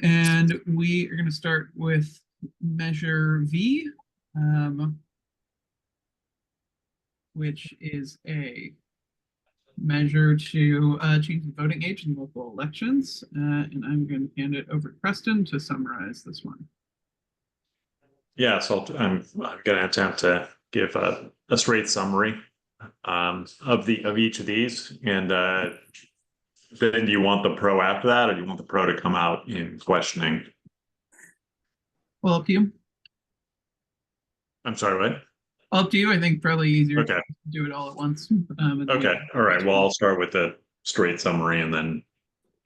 And we are going to start with measure V, um, which is a measure to change the voting age in local elections. And I'm going to hand it over to Preston to summarize this one. Yeah, so I'm going to attempt to give a straight summary of each of these, and then do you want the pro after that, or do you want the pro to come out in questioning? Well, up to you. I'm sorry, what? Up to you. I think probably easier Okay. to do it all at once. Okay. All right. Well, I'll start with the straight summary and then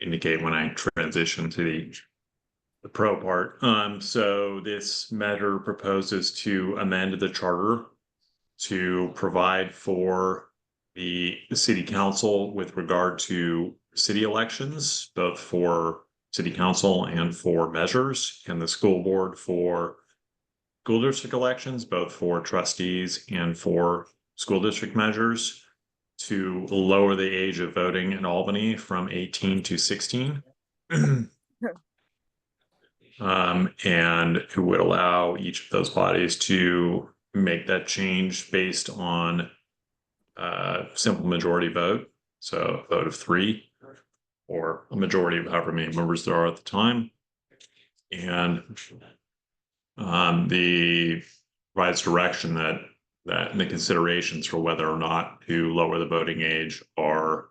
indicate when I transition to the pro part. So this measure proposes to amend the charter to provide for the city council with regard to city elections, both for city council and for measures, and the school board for school district elections, both for trustees and for school district measures, to lower the age of voting in Albany from 18 to 16. And it would allow each of those bodies to make that change based on simple majority vote, so a vote of 3 or a majority of however many members there are at the time. And the provides direction that the considerations for whether or not to lower the voting age are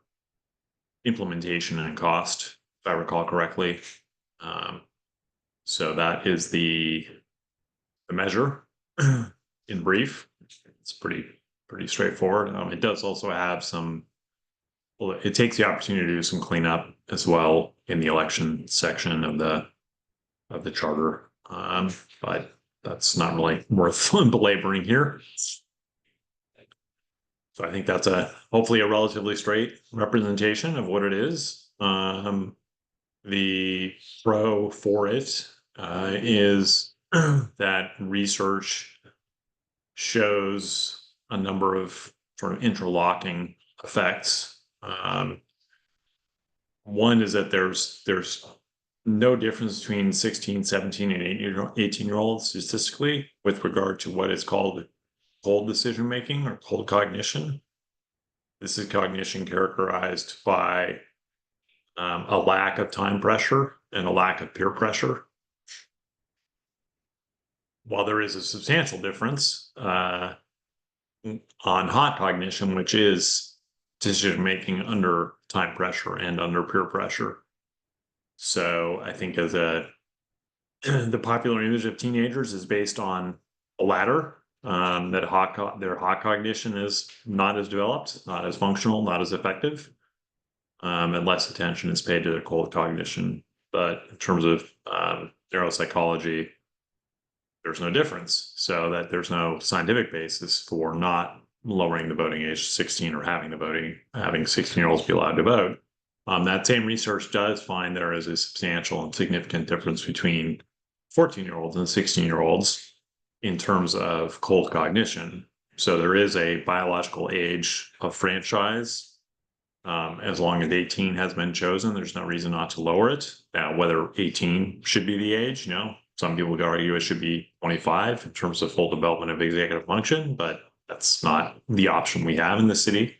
implementation and cost, if I recall correctly. So that is the measure in brief. It's pretty straightforward. It does also have some. Well, it takes the opportunity to do some cleanup as well in the election section of the charter, but that's not really worth belaboring here. So I think that's hopefully a relatively straight representation of what it is. The pro for it is that research shows a number of sort of interlocking effects. One is that there's no difference between 16, 17, and 18-year-olds statistically with regard to what is called cold decision making or cold cognition. This is cognition characterized by a lack of time pressure and a lack of peer pressure. While there is a substantial difference on hot cognition, which is decision making under time pressure and under peer pressure. So I think as the popular image of teenagers is based on a latter, that their hot cognition is not as developed, not as functional, not as effective, and less attention is paid to their cold cognition. But in terms of neuropsychology, there's no difference. So that there's no scientific basis for not lowering the voting age to 16 or having 16-year-olds be allowed to vote. That same research does find there is a substantial and significant difference between 14-year-olds and 16-year-olds in terms of cold cognition. So there is a biological age of franchise. As long as 18 has been chosen, there's no reason not to lower it. Now, whether 18 should be the age, some people would argue it should be 25 in terms of full development of executive function, but that's not the option we have in the city.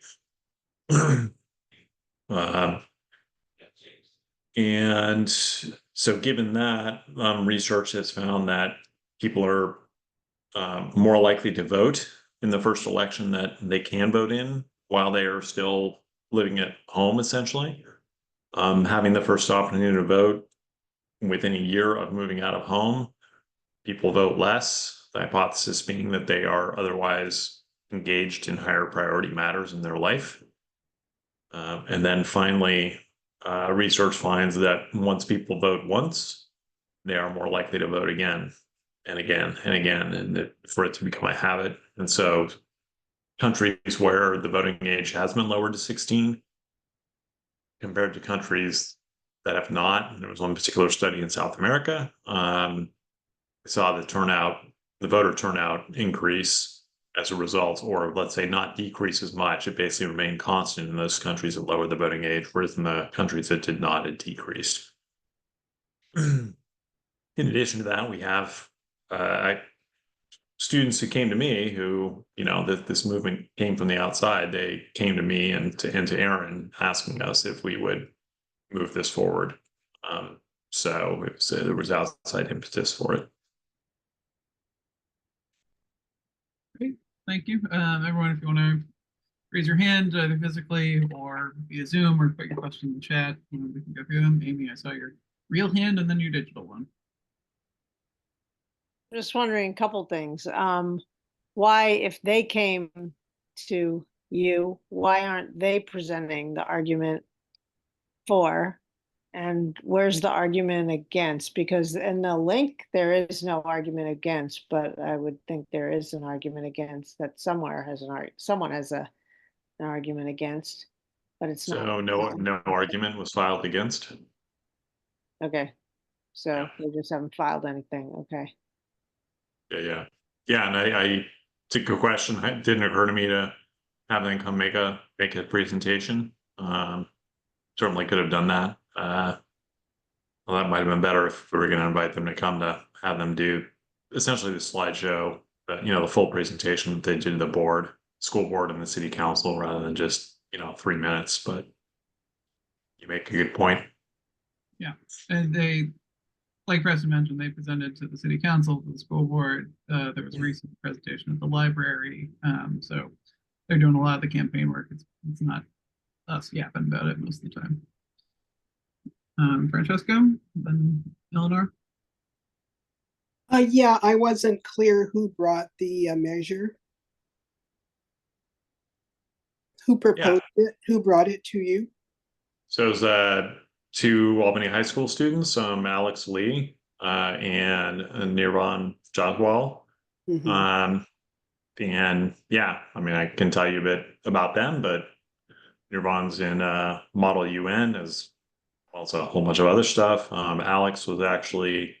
And so given that, research has found that people are more likely to vote in the first election that they can vote in while they are still living at home, essentially. Having the first opportunity to vote within a year of moving out of home, people vote less. The hypothesis being that they are otherwise engaged in higher priority matters in their life. And then finally, research finds that once people vote once, they are more likely to vote again and again and again, and for it to become a habit. And so countries where the voting age has been lowered to 16 compared to countries that have not, and there was one particular study in South America, saw the voter turnout increase as a result, or let's say not decrease as much. It basically remained constant in those countries that lowered the voting age, whereas in the countries that did not, it decreased. In addition to that, we have students who came to me who, that this movement came from the outside. They came to me and to Aaron asking us if we would move this forward. So there was outside impetus for it. Great, thank you. Everyone, if you want to raise your hand either physically or via Zoom or put your question in the chat, we can go through them. Amy, I saw your real hand and then your digital one. Just wondering a couple things. Why, if they came to you, why aren't they presenting the argument for? And where's the argument against? Because in the link, there is no argument against, but I would think there is an argument against, that somewhere has someone has an argument against, but it's not. So no argument was filed against. Okay, so Yeah. they just haven't filed anything. Okay. Yeah. And it's a good question. It didn't occur to me to have them come make a presentation. Certainly could have done that. Well, that might have been better if we were going to invite them to come, to have them do essentially the slideshow, the full presentation that they did to the board, school board, and the city council, rather than just 3 minutes. But you make a good point. Yeah, and they, like Preston mentioned, they presented to the city council, to the school board. There was a recent presentation at the library. So they're doing a lot of the campaign work. It's not us yapping about it most of the time. Francesco, then Eleanor. Yeah, I wasn't clear who brought the measure. Who proposed it? Who brought it to you? So it was two Albany High School students, Alex Lee and Nirvan Jadwal. Mhm. And yeah, I mean, I can tell you a bit about them, but Nirvan's in Model UN, as well as a whole bunch of other stuff. Alex was actually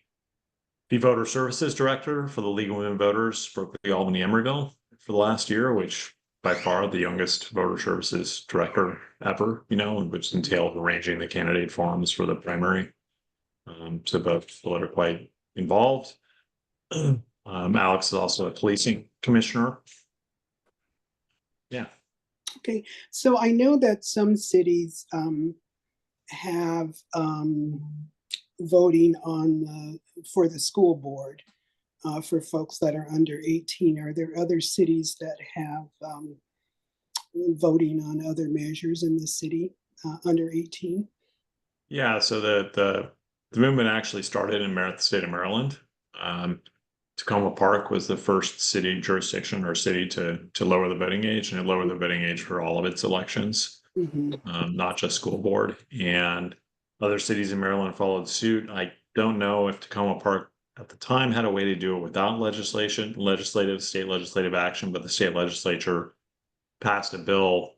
the voter services director for the League of Women Voters, Berkeley, Albany, Emeryville for the last year, which by far the youngest voter services director ever, which entailed arranging the candidate forums for the primary. So both are quite involved. Alex is also a policing commissioner. Yeah. Okay, so I know that some cities have voting on for the school board for folks that are under 18. Are there other cities that have voting on other measures in the city under 18? Yeah, so the movement actually started in the state of Maryland. Tacoma Park was the first city jurisdiction or city to lower the voting age, and it lowered the voting age for all of its elections, not just school board. And other cities in Maryland followed suit. I don't know if Tacoma Park at the time had a way to do it without state legislative action, but the state legislature passed a bill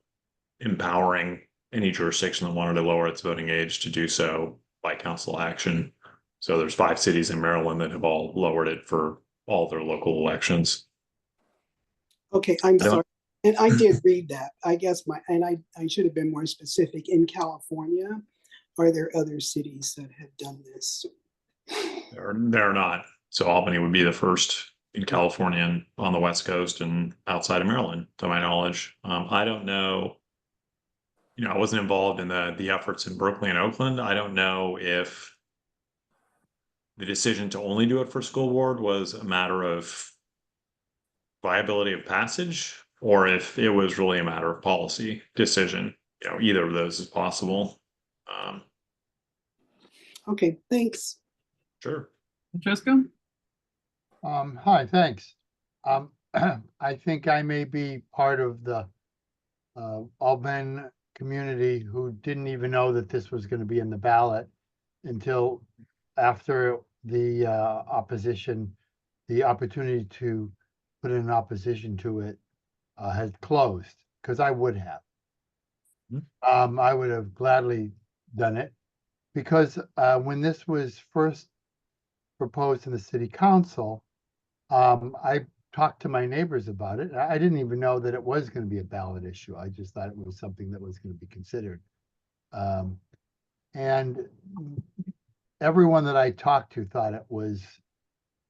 empowering any jurisdiction that wanted to lower its voting age to do so by council action. So there's 5 cities in Maryland that have all lowered it for all their local elections. Okay, I'm sorry. And I did read that. I guess I should have been more specific. In California, are there other cities that have done this? They're not. So Albany would be the first in California and on the West Coast and outside of Maryland, to my knowledge. I don't know. I wasn't involved in the efforts in Berkeley and Oakland. I don't know if the decision to only do it for school board was a matter of viability of passage, or if it was really a matter of policy decision. Either of those is possible. Okay, thanks. Sure. Francesco? Hi, thanks. I think I may be part of the Albany community who didn't even know that this was going to be in the ballot until after the opposition, the opportunity to put in opposition to it had closed, because I would have. I would have gladly done it, because when this was first proposed in the city council, I talked to my neighbors about it. I didn't even know that it was going to be a ballot issue. I just thought it was something that was going to be considered. And everyone that I talked to thought it was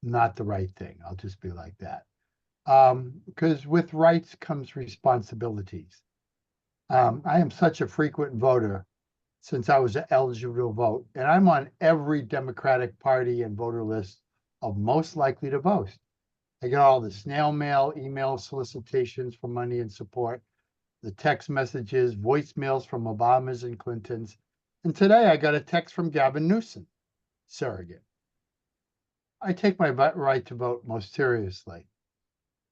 not the right thing. I'll just be like that. Because with rights comes responsibilities. I am such a frequent voter since I was eligible to vote, and I'm on every Democratic Party and voter list of most likely to vote. I get all the snail mail, email solicitations for money and support, the text messages, voicemails from Obamas and Clintons. And today I got a text from Gavin Newsom, surrogate. I take my right to vote most seriously.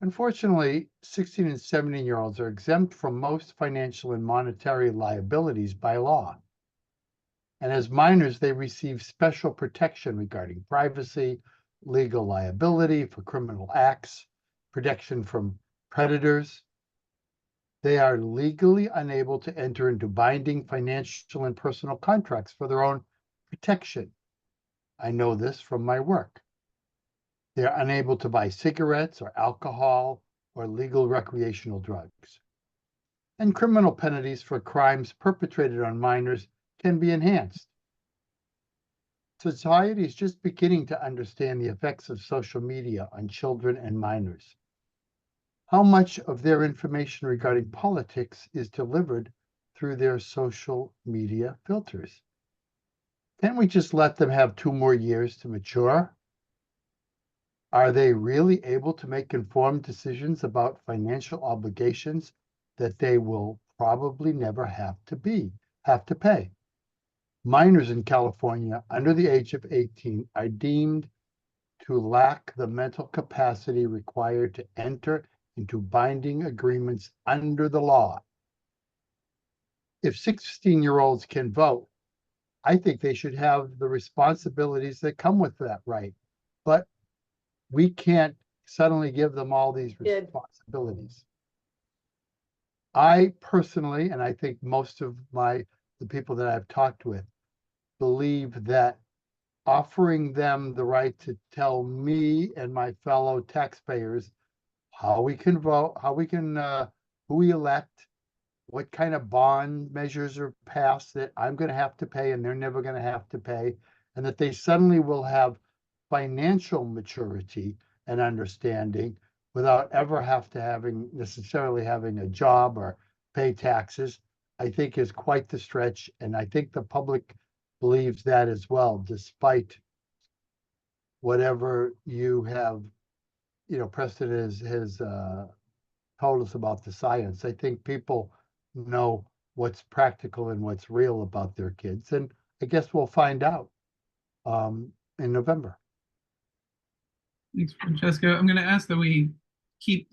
Unfortunately, 16 and 17-year-olds are exempt from most financial and monetary liabilities by law. And as minors, they receive special protection regarding privacy, legal liability for criminal acts, protection from predators. They are legally unable to enter into binding financial and personal contracts for their own protection. I know this from my work. They are unable to buy cigarettes or alcohol or legal recreational drugs. And criminal penalties for crimes perpetrated on minors can be enhanced. Society is just beginning to understand the effects of social media on children and minors. How much of their information regarding politics is delivered through their social media filters? Can't we just let them have 2 more years to mature? Are they really able to make informed decisions about financial obligations that they will probably never have to pay? Minors in California under the age of 18 are deemed to lack the mental capacity required to enter into binding agreements under the law. If 16-year-olds can vote, I think they should have the responsibilities that come with that right. But we can't suddenly give them all these responsibilities. I personally, and I think most of the people that I've talked with, believe that offering them the right to tell me and my fellow taxpayers how we can vote, who we elect, what kind of bond measures are passed that I'm going to have to pay and they're never going to have to pay, and that they suddenly will have financial maturity and understanding without ever necessarily having a job or pay taxes, I think is quite the stretch. And I think the public believes that as well, despite whatever you have, Preston has told us about the science. I think people know what's practical and what's real about their kids. And I guess we'll find out in November. Thanks, Francesco. I'm going to ask that we keep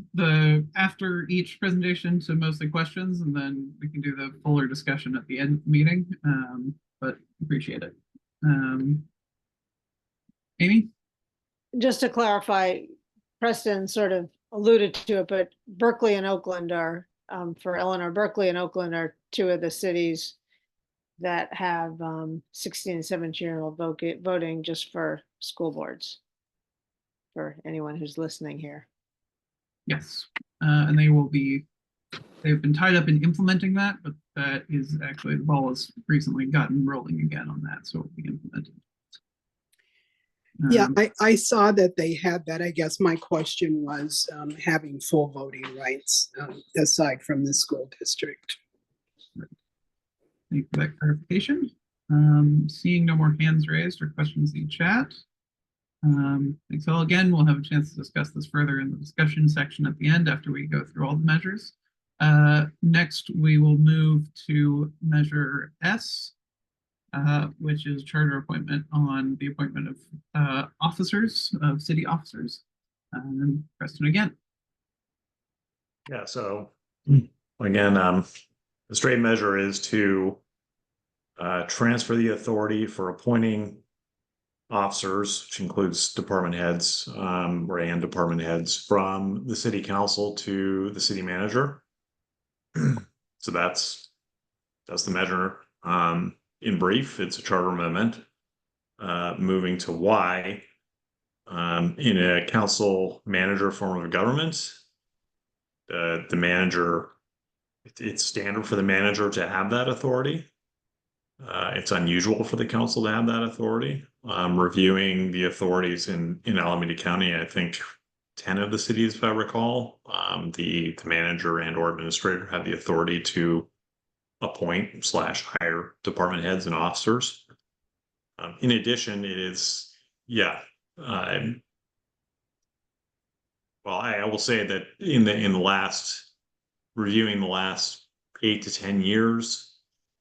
after each presentation to mostly questions, and then we can do the fuller discussion at the end of the meeting, but appreciate it. Amy? Just to clarify, Preston sort of alluded to it, but Berkeley and Oakland are, for Eleanor, Berkeley and Oakland are 2 of the cities that have 16 and 17-year-old voting just for school boards, for anyone who's listening here. Yes, and they've been tied up in implementing that, but that is actually, the ball has recently gotten rolling again on that, so it'll be implemented. Yeah, I saw that they had that. I guess my question was having full voting rights aside from the school district. Thank you for that clarification. Seeing no more hands raised or questions in chat. Thanks all again. We'll have a chance to discuss this further in the discussion section at the end after we go through all the measures. Next, we will move to measure S, which is charter appointment on the appointment of city officers. And Preston again. Yeah, so again, the straight measure is to transfer the authority for appointing officers, which includes department heads and department heads, from the city council to the city manager. So that's the measure. In brief, it's a charter amendment. Moving to Y, in a council manager form of government, the manager, it's standard for the manager to have that authority. It's unusual for the council to have that authority. Reviewing the authorities in Alameda County, I think 10 of the cities, if I recall, the manager and or administrator have the authority to appoint / hire department heads and officers. In addition, it is, yeah. Well, I will say that in the last, reviewing the last 8 to 10 years,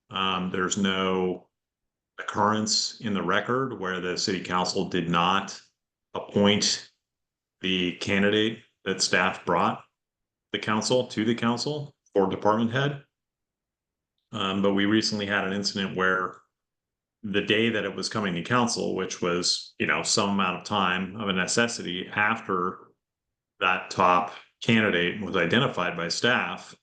there's no occurrence in the record where the city council did not appoint the candidate that staff brought to the council for department head. But we recently had an incident where the day that it was coming to council, which was, some amount of time of a necessity after that top candidate was identified by staff,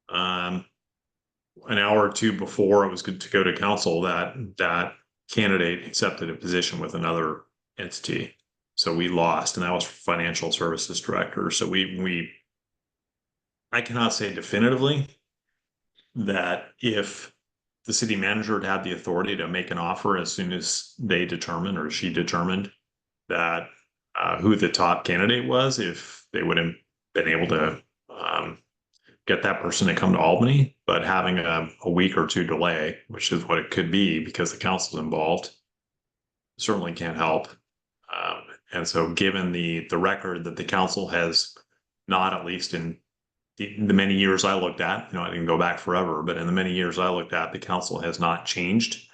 an hour or two before it was good to go to council, that candidate accepted a position with another entity. So we lost, and that was financial services director. So I cannot say definitively that if the city manager had had the authority to make an offer as soon as they determined, or she determined, that who the top candidate was, if they would have been able to get that person to come to Albany. But having a week or two delay, which is what it could be because the council's involved, certainly can't help. And so given the record that the council has not, at least in the many years I looked at, I didn't go back forever, but in the many years I looked at, the council has not changed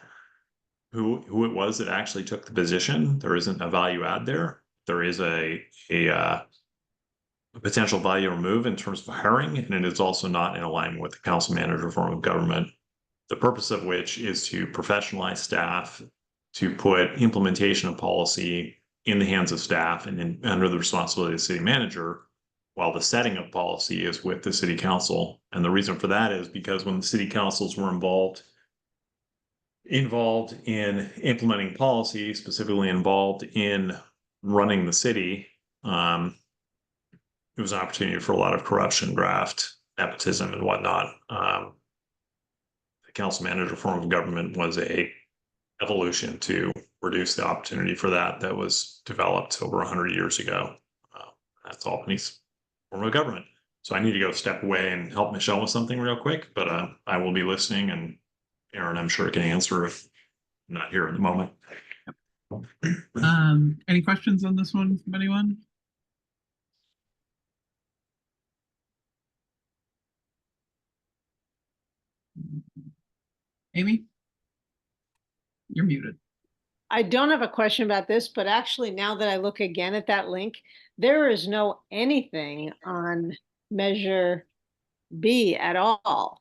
who it was that actually took the position. There isn't a value add there. There is a potential value remove in terms of hiring, and it is also not in alignment with the council manager form of government, the purpose of which is to professionalize staff, to put implementation of policy in the hands of staff and under the responsibility of the city manager, while the setting of policy is with the city council. And the reason for that is because when the city councils were involved in implementing policy, specifically involved in running the city, it was an opportunity for a lot of corruption, graft, nepotism, and whatnot. The council manager form of government was a evolution to reduce the opportunity for that was developed over 100 years ago. That's Albany's form of government. So I need to go step away and help Michelle with something real quick, but I will be listening, and Aaron, I'm sure, can answer if I'm not here at the moment. Any questions on this one from anyone? Amy? You're muted. I don't have a question about this, but actually now that I look again at that link, there is no anything on measure B at all.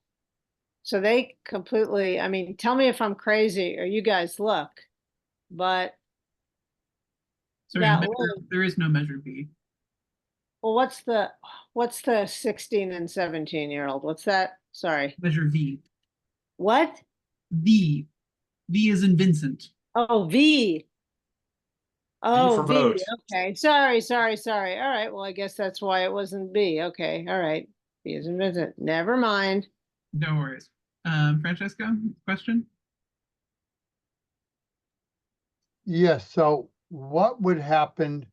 So they completely, tell me if I'm crazy or you guys look, but Sorry, that there is no measure B. well, what's the 16 and 17-year-old? What's that? Sorry. Measure V. What? V. V is in Vincent. Oh, V. Oh, for vote. Okay. Sorry. All right. Well, I guess that's why it wasn't B. Okay. All right. B is in Vincent. Never mind. No worries. Francesco, question? Yes, so what would happen?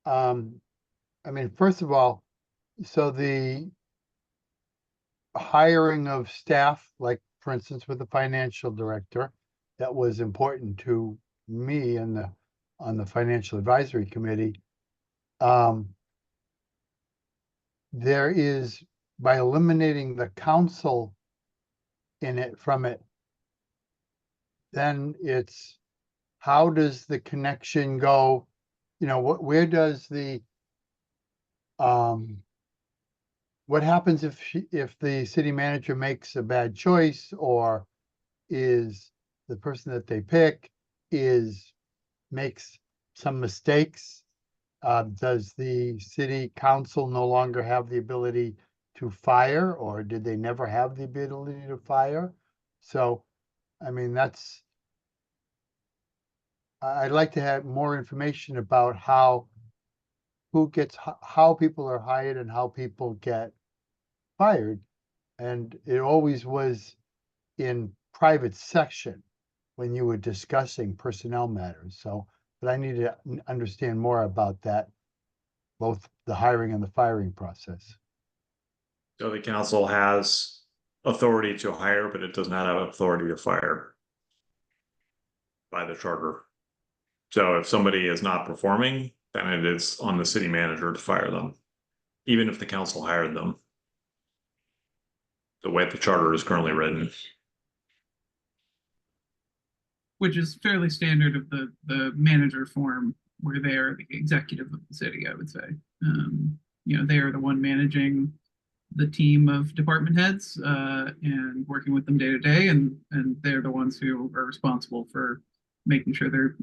First of all, so the hiring of staff, like for instance, with the financial director, that was important to me and on the financial advisory committee. There is, by eliminating the council from it, then it's, how does the connection go? Where does the, what happens if the city manager makes a bad choice, or is the person that they pick makes some mistakes? Does the city council no longer have the ability to fire, or did they never have the ability to fire? So, I'd like to have more information about how people are hired and how people get fired. And it always was in private section when you were discussing personnel matters, so, but I need to understand more about that, both the hiring and the firing process. So the council has authority to hire, but it does not have authority to fire by the charter. So if somebody is not performing, then it is on the city manager to fire them, even if the council hired them. The way the charter is currently written. Which is fairly standard of the manager form, where they are the executive of the city, I would say. They are the one managing the team of department heads and working with them day to day, and they're the ones who are responsible for making sure they're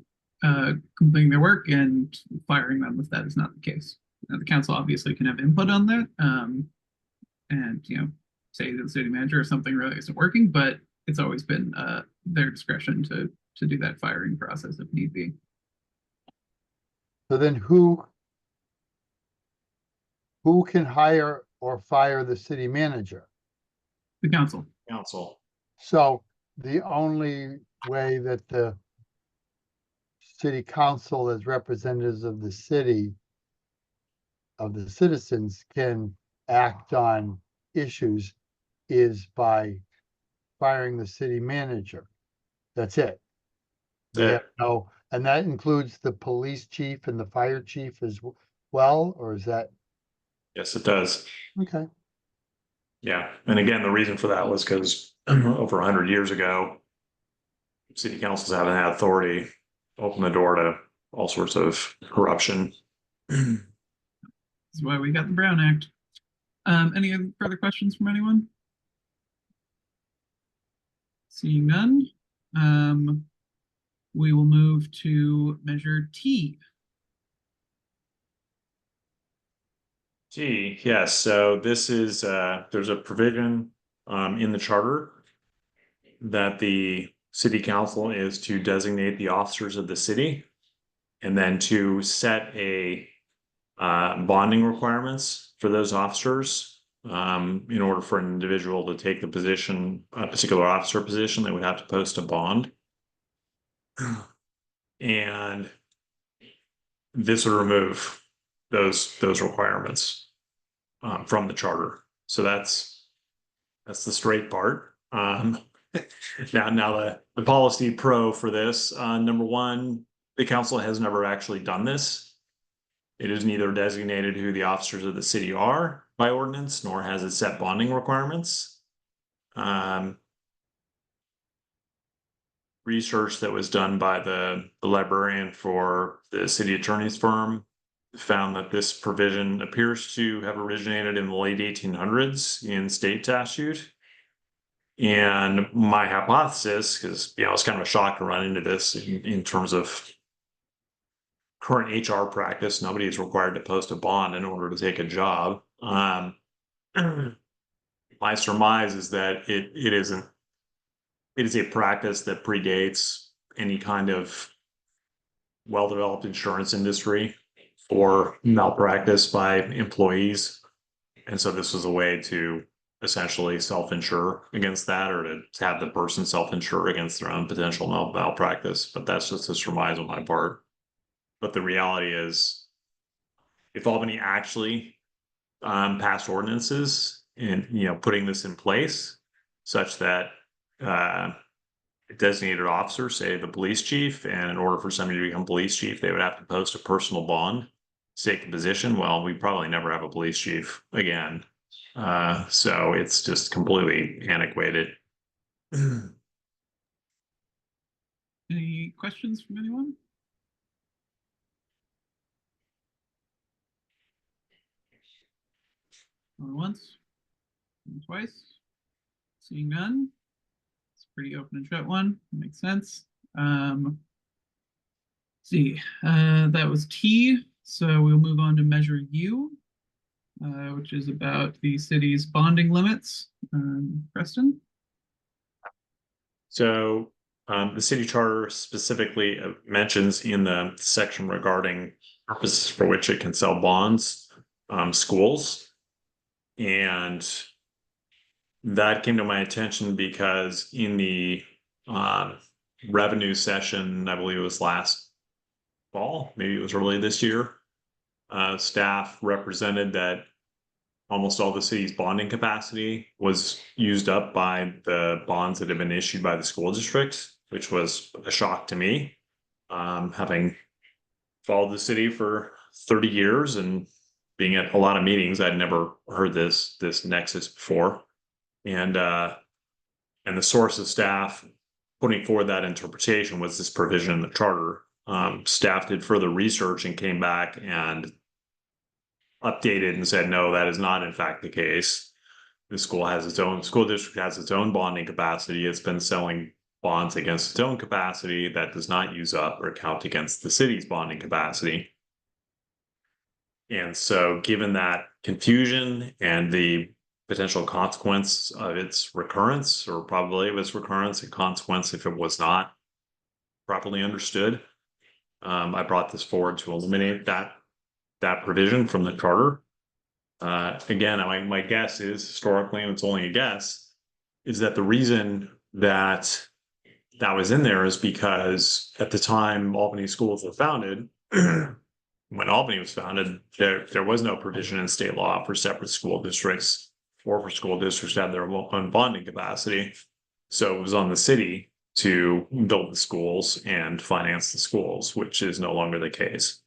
completing their work and firing them if that is not the case. Now, the council obviously can have input on that, and say to the city manager if something really isn't working, but it's always been their discretion to do that firing process if need be. So then who can hire or fire the city manager? The council. Council. So the only way that the city council, as representatives of the city, of the citizens, can act on issues is by firing the city manager. That's it. We have no, and that includes the police chief and the fire chief as well, or is that? Yes, it does. Okay. Yeah, and again, the reason for that was because over 100 years ago, city councils haven't had authority to open the door to all sorts of corruption. This is why we got the Brown Act. Any further questions from anyone? Seeing none, we will move to measure T. Gee, yes. So this is there's a provision in the charter that the city council is to designate the officers of the city, and then to set a bonding requirements for those officers. In order for an individual to take the position, a particular officer position, they would have to post a bond. And this would remove those requirements from the charter. So that's the straight part. Now the policy pro for this, number one, the council has never actually done this. It is neither designated who the officers of the city are by ordinance, nor has it set bonding requirements. Research that was done by the librarian for the city attorney's firm found that this provision appears to have originated in the late 1800s in state statute. And my hypothesis, because it's kind of a shock to run into this in terms of current HR practice, nobody is required to post a bond in order to take a job. My surmise is that it is a practice that predates any kind of well-developed insurance industry for malpractice by employees. And so this was a way to essentially self-insure against that, or to have the person self-insure against their own potential malpractice. But that's just a surmise on my part. But the reality is, if Albany actually passed ordinances and putting this in place such that a designated officer, say the police chief, and in order for somebody to become police chief, they would have to post a personal bond to take the position. Well, we probably never have a police chief again. So it's just completely antiquated. Any questions from anyone? Going once, going twice. Seeing none. It's a pretty open and shut one. Makes sense. See, that was T. So we'll move on to measure U, which is about the city's bonding limits. Preston? So the city charter specifically mentions in the section regarding purposes for which it can sell bonds, schools. And that came to my attention because in the revenue session, I believe it was last fall, maybe it was early this year, staff represented that almost all the city's bonding capacity was used up by the bonds that have been issued by the school districts, which was a shock to me. Having followed the city for 30 years and being at a lot of meetings, I'd never heard this nexus before. And the source of staff putting forward that interpretation was this provision in the charter. Staff did further research and came back and updated and said, no, that is not in fact the case. The school district has its own bonding capacity. It's been selling bonds against its own capacity that does not use up or count against the city's bonding capacity. And so given that confusion and the potential consequence of its recurrence, or probability of its recurrence and consequence if it was not properly understood, I brought this forward to eliminate that provision from the charter. Again, my guess is, historically, and it's only a guess, is that the reason that was in there is because at the time Albany schools were founded, when Albany was founded, there was no provision in state law for separate school districts or for school districts to have their own bonding capacity. So it was on the city to build the schools and finance the schools, which is no longer the case.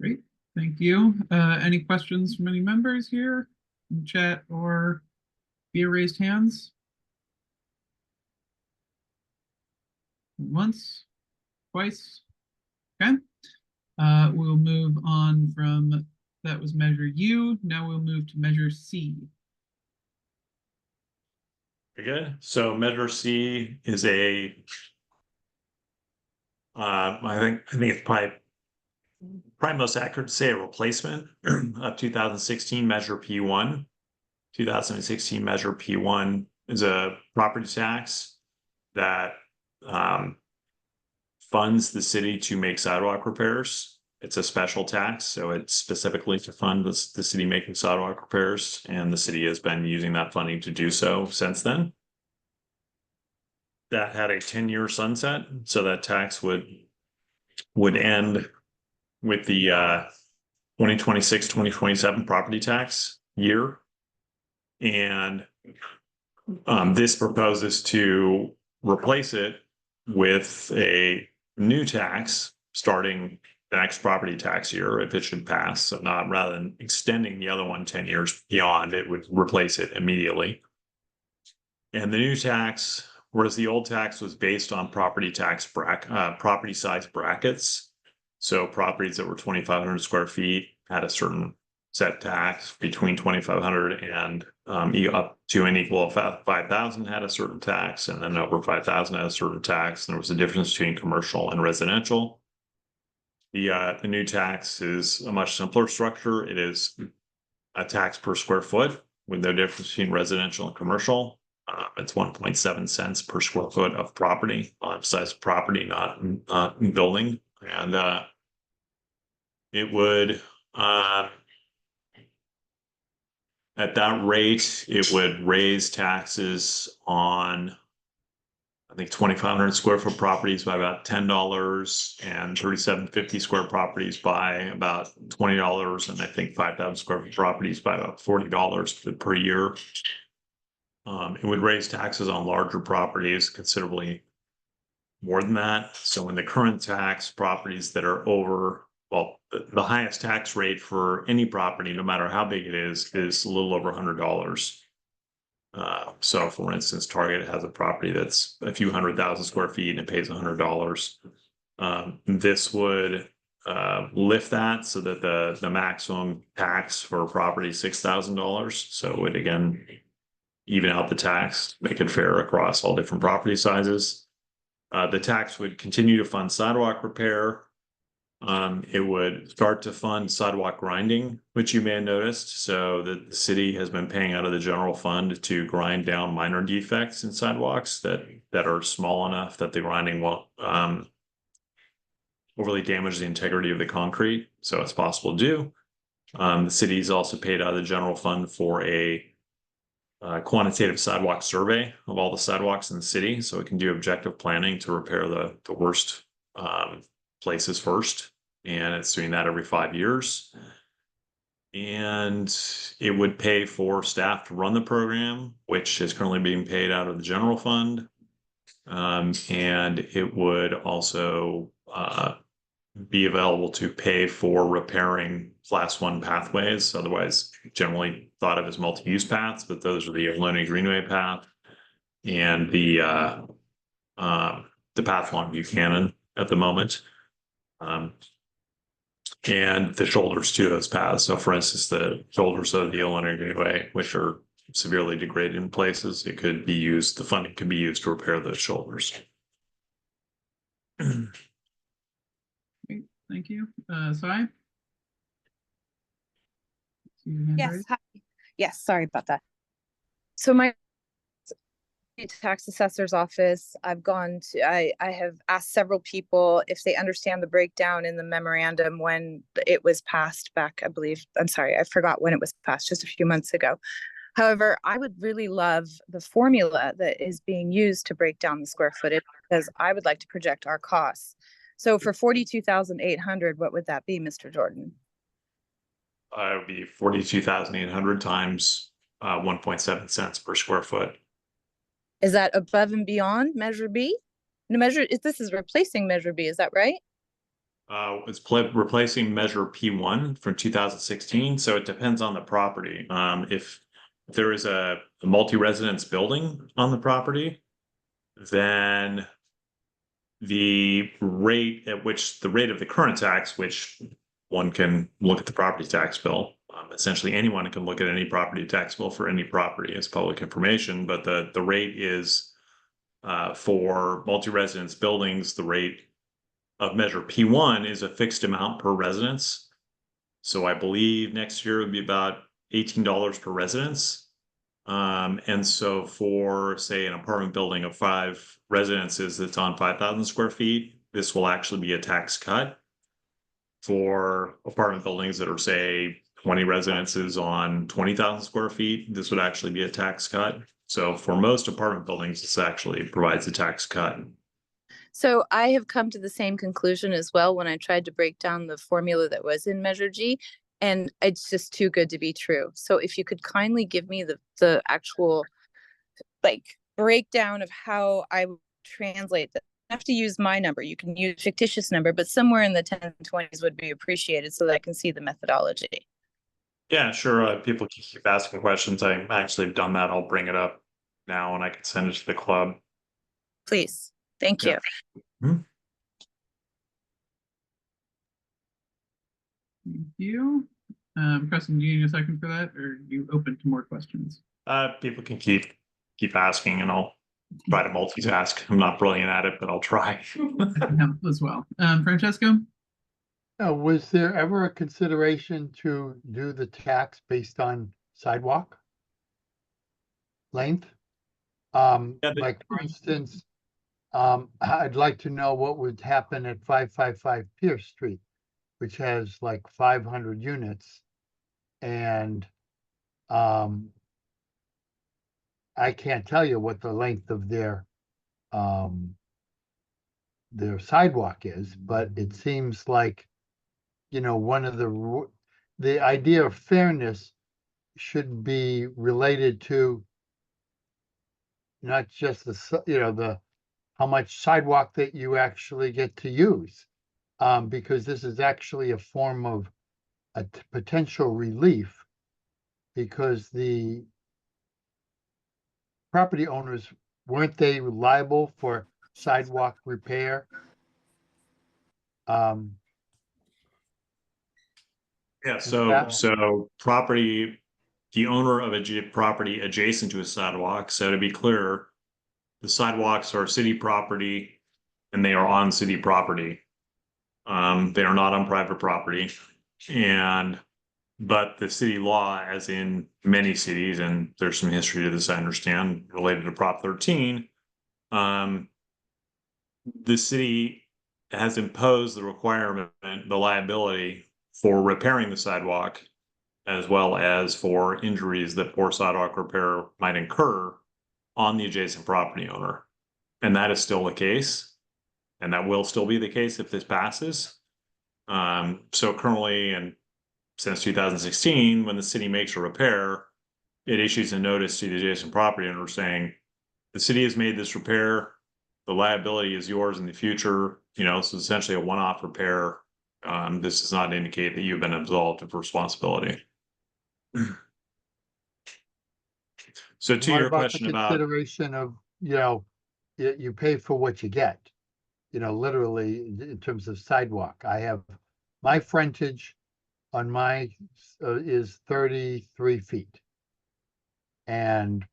Great, thank you. Any questions from any members here in chat or via raised hands? Once, twice, okay. We'll move on from, that was measure U. Now we'll move to measure C. Very good. So measure C is I think it's probably most accurate to say a replacement of 2016 measure P1. 2016 measure P1 is a property tax that funds the city to make sidewalk repairs. It's a special tax, so it's specifically to fund the city making sidewalk repairs, and the city has been using that funding to do so since then. That had a 10-year sunset, so that tax would end with the 2026-2027 property tax year. And this proposes to replace it with a new tax starting the next property tax year if it should pass. So rather than extending the other one 10 years beyond, it would replace it immediately. And the new tax, whereas the old tax was based on property size brackets. So properties that were 2,500 square feet had a certain set tax, between 2,500 and up to and equal of 5,000 had a certain tax, and then over 5,000 had a certain tax. And there was a difference between commercial and residential. The new tax is a much simpler structure. It is a tax per square foot with no difference between residential and commercial. It's 1.7 cents per square foot of property, size of property, not building. And it would, at that rate, it would raise taxes on, I think, 2,500 square foot properties by about $10, and 3,750 square properties by about $20, and I think 5,000 square foot properties by about $40 per year. It would raise taxes on larger properties considerably more than that. So in the current tax, properties that are over, well, the highest tax rate for any property, no matter how big it is a little over $100. So for instance, Target has a property that's a few 100,000 square feet and it pays $100. This would lift that so that the maximum tax for a property is $6,000. So it would again even out the tax, make it fair across all different property sizes. The tax would continue to fund sidewalk repair. It would start to fund sidewalk grinding, which you may have noticed. So the city has been paying out of the general fund to grind down minor defects in sidewalks that are small enough that the grinding won't overly damage the integrity of the concrete. So it's possible to do. The city's also paid out of the general fund for a quantitative sidewalk survey of all the sidewalks in the city, so it can do objective planning to repair the worst places first, and it's doing that every 5 years. And it would pay for staff to run the program, which is currently being paid out of the general fund. And it would also be available to pay for repairing class 1 pathways, otherwise generally thought of as multi-use paths, but those are the Albany Greenway path and the path along Buchanan at the moment. And the shoulders to those paths. So for instance, the shoulders of the Albany Greenway, which are severely degraded in places, it could be used, the funding could be used to repair those shoulders. Great, thank you. Sai? See your hand Yes, raised? hi. Yes, sorry about that. So my tax assessor's office, I have asked several people if they understand the breakdown in the memorandum when it was passed back, I believe, I'm sorry, I forgot when it was passed, just a few months ago. However, I would really love the formula that is being used to break down the square footage, because I would like to project our costs. So for 42,800, what would that be, Mr. Jordan? It would be 42,800 times 1.7 cents per square foot. Is that above and beyond Measure B? No, this is replacing Measure B, is that right? It's replacing Measure P1 from 2016, so it depends on the property. If there is a multi-residence building on the property, then the rate at which the rate of the current tax, which one can look at the property tax bill. Essentially, anyone can look at any property tax bill for any property as public information, but the rate is for multi-residence buildings, the rate of Measure P1 is a fixed amount per residence. So I believe next year would be about $18 per residence. And so for, say, an apartment building of 5 residences that's on 5,000 square feet, this will actually be a tax cut. For apartment buildings that are, say, 20 residences on 20,000 square feet, this would actually be a tax cut. So for most apartment buildings, this actually provides a tax cut. So I have come to the same conclusion as well when I tried to break down the formula that was in Measure G, and it's just too good to be true. So if you could kindly give me the actual breakdown of how I would translate that. I have to use my number. You can use a fictitious number, but somewhere in the 1020s would be appreciated so that I can see the methodology. Yeah, sure. People can keep asking questions. I actually have done that. I'll bring it up now and I can send it to the club. Please. Thank you. Hmm? Thank you. Preston, do you need a second for that, or are you open to more questions? People can keep asking and I'll try to multitask. I'm not brilliant at it, but I'll try. I can help as well. Francesco? Was there ever a consideration to do the tax based on sidewalk length? Like for instance, I'd like to know what would happen at 555 Pierce Street, which has like 500 units. And I can't tell you what the length of their sidewalk is, but it seems like, one of the idea of fairness should be related to not just how much sidewalk that you actually get to use, because this is actually a form of a potential relief, because the property owners, weren't they liable for sidewalk repair? Yeah, so property, the owner of a property adjacent to a sidewalk. So to be clear, the sidewalks are city property and they are on city property. They are not on private property. But the city law, as in many cities, and there's some history to this, I understand, related to Prop 13, the city has imposed the requirement, the liability for repairing the sidewalk as well as for injuries that poor sidewalk repair might incur on the adjacent property owner. And that is still the case. And that will still be the case if this passes. So currently, and since 2016, when the city makes a repair, it issues a notice to the adjacent property owner saying, the city has made this repair, the liability is yours in the future. You know, this is essentially a one-off repair. This does not indicate that you've been absolved of responsibility. So to What your about the question about, consideration of, you know, you pay for what you get, you know, literally in terms of sidewalk. I have, my frontage on my is 33 feet. And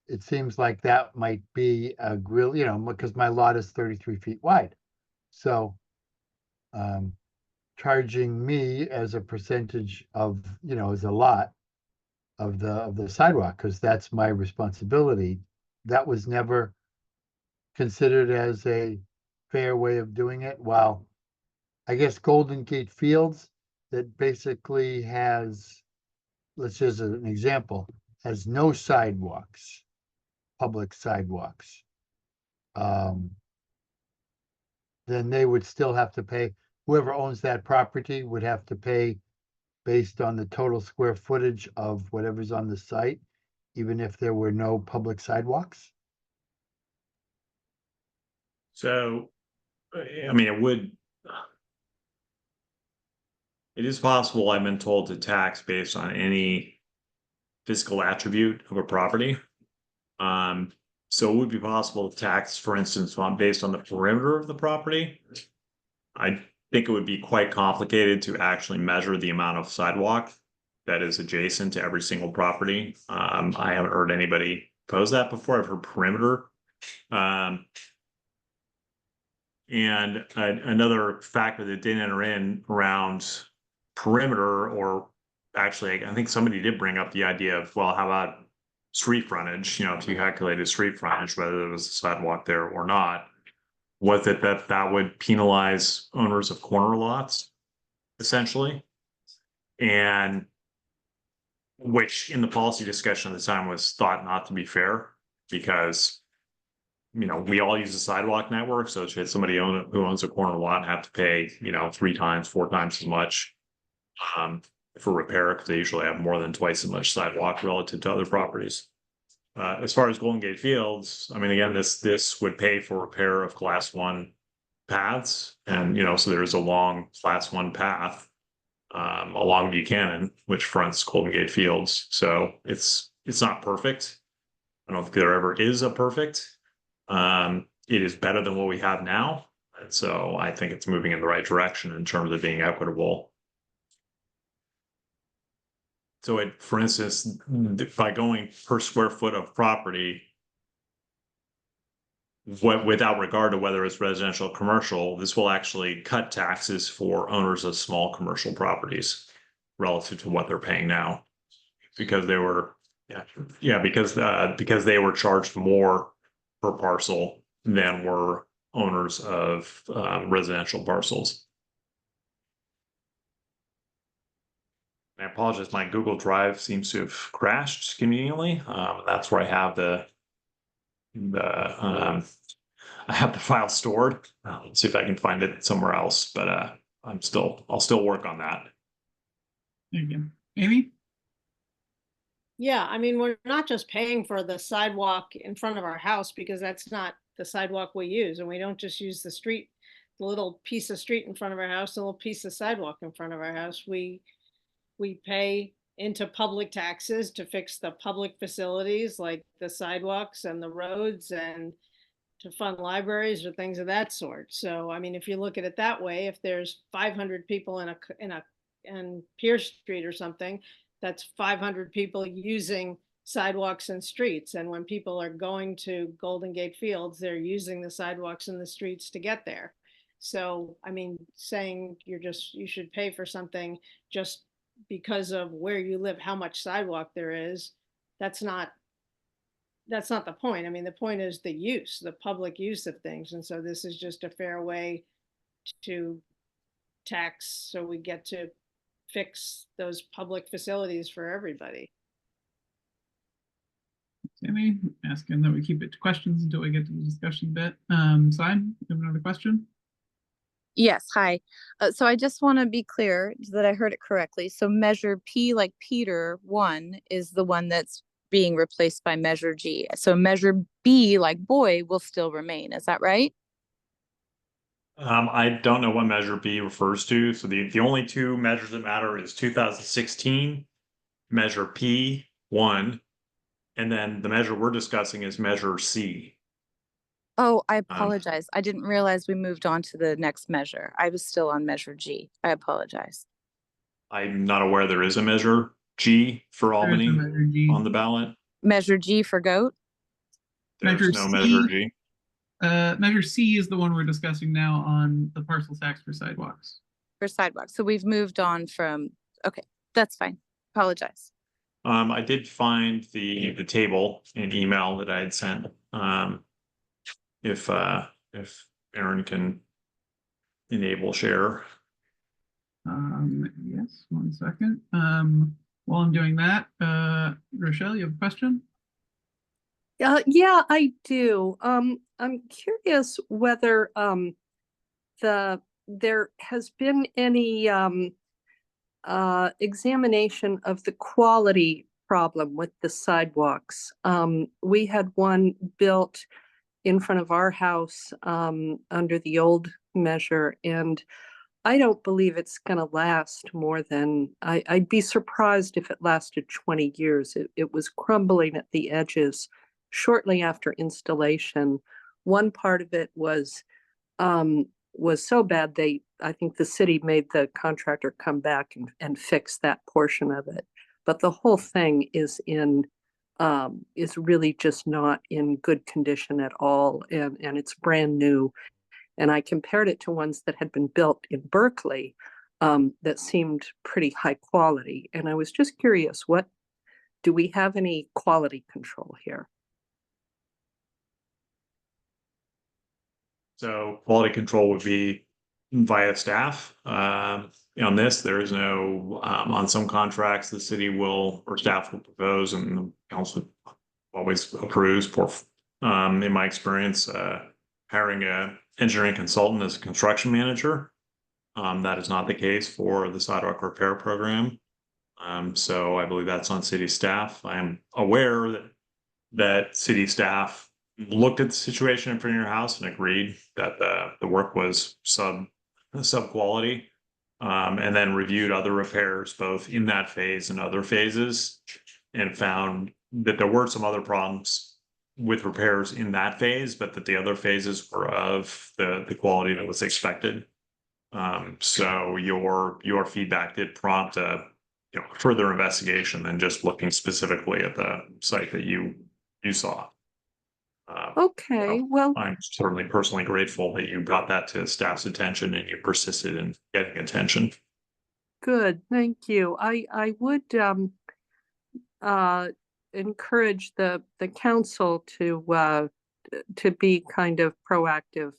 it seems like that might be a grill, you know, because my lot is 33 feet wide. So charging me as a percentage of, you know, as a lot of the sidewalk, because that's my responsibility. That was never considered as a fair way of doing it. While I guess Golden Gate Fields, that basically has, let's just as an example, has no sidewalks, public sidewalks. Then they would still have to pay, whoever owns that property would have to pay based on the total square footage of whatever's on the site, even if there were no public sidewalks. so, I mean, it is possible, I've been told, to tax based on any physical attribute of a property. So it would be possible to tax, for instance, based on the perimeter of the property. I think it would be quite complicated to actually measure the amount of sidewalk that is adjacent to every single property. I haven't heard anybody pose that before. I've heard perimeter. And another factor that didn't enter in around perimeter, or actually, I think somebody did bring up the idea of, well, how about street frontage? You know, if you calculated street frontage, whether there was a sidewalk there or not, was it that would penalize owners of corner lots, essentially? And which in the policy discussion at the time was thought not to be fair, because you know, we all use the sidewalk network. So should somebody who owns a corner lot have to pay, you know, 3 times, 4 times as much for repair, because they usually have more than twice as much sidewalk relative to other properties. As far as Golden Gate Fields, I mean, again, this would pay for repair of class 1 paths. And, you know, so there's a long class 1 path along Buchanan, which fronts Golden Gate Fields. So it's not perfect. I don't think there ever is a perfect. It is better than what we have now. And so I think it's moving in the right direction in terms of being equitable. So for instance, by going per square foot of property, without regard to whether it's residential or commercial, this will actually cut taxes for owners of small commercial properties relative to what they're paying now, because they were, because they were charged more per parcel than were owners of residential parcels. I apologize, my Google Drive seems to have crashed conveniently. That's where I have I have the file stored. Let's see if I can find it somewhere else, but I'll still work on that. Thank you. Amy? Yeah, I mean, we're not just paying for the sidewalk in front of our house, because that's not the sidewalk we use. And we don't just use the street, the little piece of street in front of our house, the little piece of sidewalk in front of our house. We pay into public taxes to fix the public facilities like the sidewalks and the roads, and to fund libraries or things of that sort. So, I mean, if you look at it that way, if there's 500 people in Pierce Street or something, that's 500 people using sidewalks and streets. And when people are going to Golden Gate Fields, they're using the sidewalks and the streets to get there. So, I mean, saying you should pay for something just because of where you live, how much sidewalk there is, that's not the point. I mean, the point is the public use of things. And so this is just a fair way to tax, so we get to fix those public facilities for everybody. Sammy, asking that we keep it to questions until we get to the discussion bit. Simon, you have another question? Yes, hi. So I just want to be clear that I heard it correctly. So measure P like Peter 1 is the one that's being replaced by measure G. So measure B like boy will still remain. Is that right? I don't know what measure B refers to. So the only two measures that matter is 2016, measure P1, and then the measure we're discussing is measure C. Oh, I apologize. I didn't realize we moved on to the next measure. I was still on measure G. I apologize. I'm not aware there is a measure G for There's Albany no measure G. on the ballot. Measure G for goat? There's Measure no C. measure G. Measure C is the one we're discussing now on the parcel tax for sidewalks. For sidewalks. So we've moved on from, okay, that's fine. Apologize. I did find the table in email that I had sent. If Aaron can enable share. Yes, 1 second. While I'm doing that, Rochelle, you have a question? Yeah, I do. I'm curious whether there has been any examination of the quality problem with the sidewalks. We had one built in front of our house under the old measure, and I don't believe it's going to last more than, I'd be surprised if it lasted 20 years. It was crumbling at the edges shortly after installation. One part of it was so bad I think the city made the contractor come back and fix that portion of it. But the whole thing is really just not in good condition at all, and it's brand new. And I compared it to ones that had been built in Berkeley that seemed pretty high quality. And I was just curious, do we have any quality control here? So quality control would be via staff. On this, there is no, on some contracts, the city will, or staff will propose, and the council always approves for, in my experience, hiring a engineering consultant as a construction manager. That is not the case for the sidewalk repair program. So I believe that's on city staff. I am aware that city staff looked at the situation in front of your house and agreed that the work was sub quality, and then reviewed other repairs both in that phase and other phases, and found that there were some other problems with repairs in that phase, but that the other phases were of the quality that was expected. So your feedback did prompt a further investigation than just looking specifically at the site that you saw. Okay, well, I'm certainly personally grateful that you brought that to staff's attention and you persisted in getting attention. good, thank you. I would encourage the council to be kind of proactive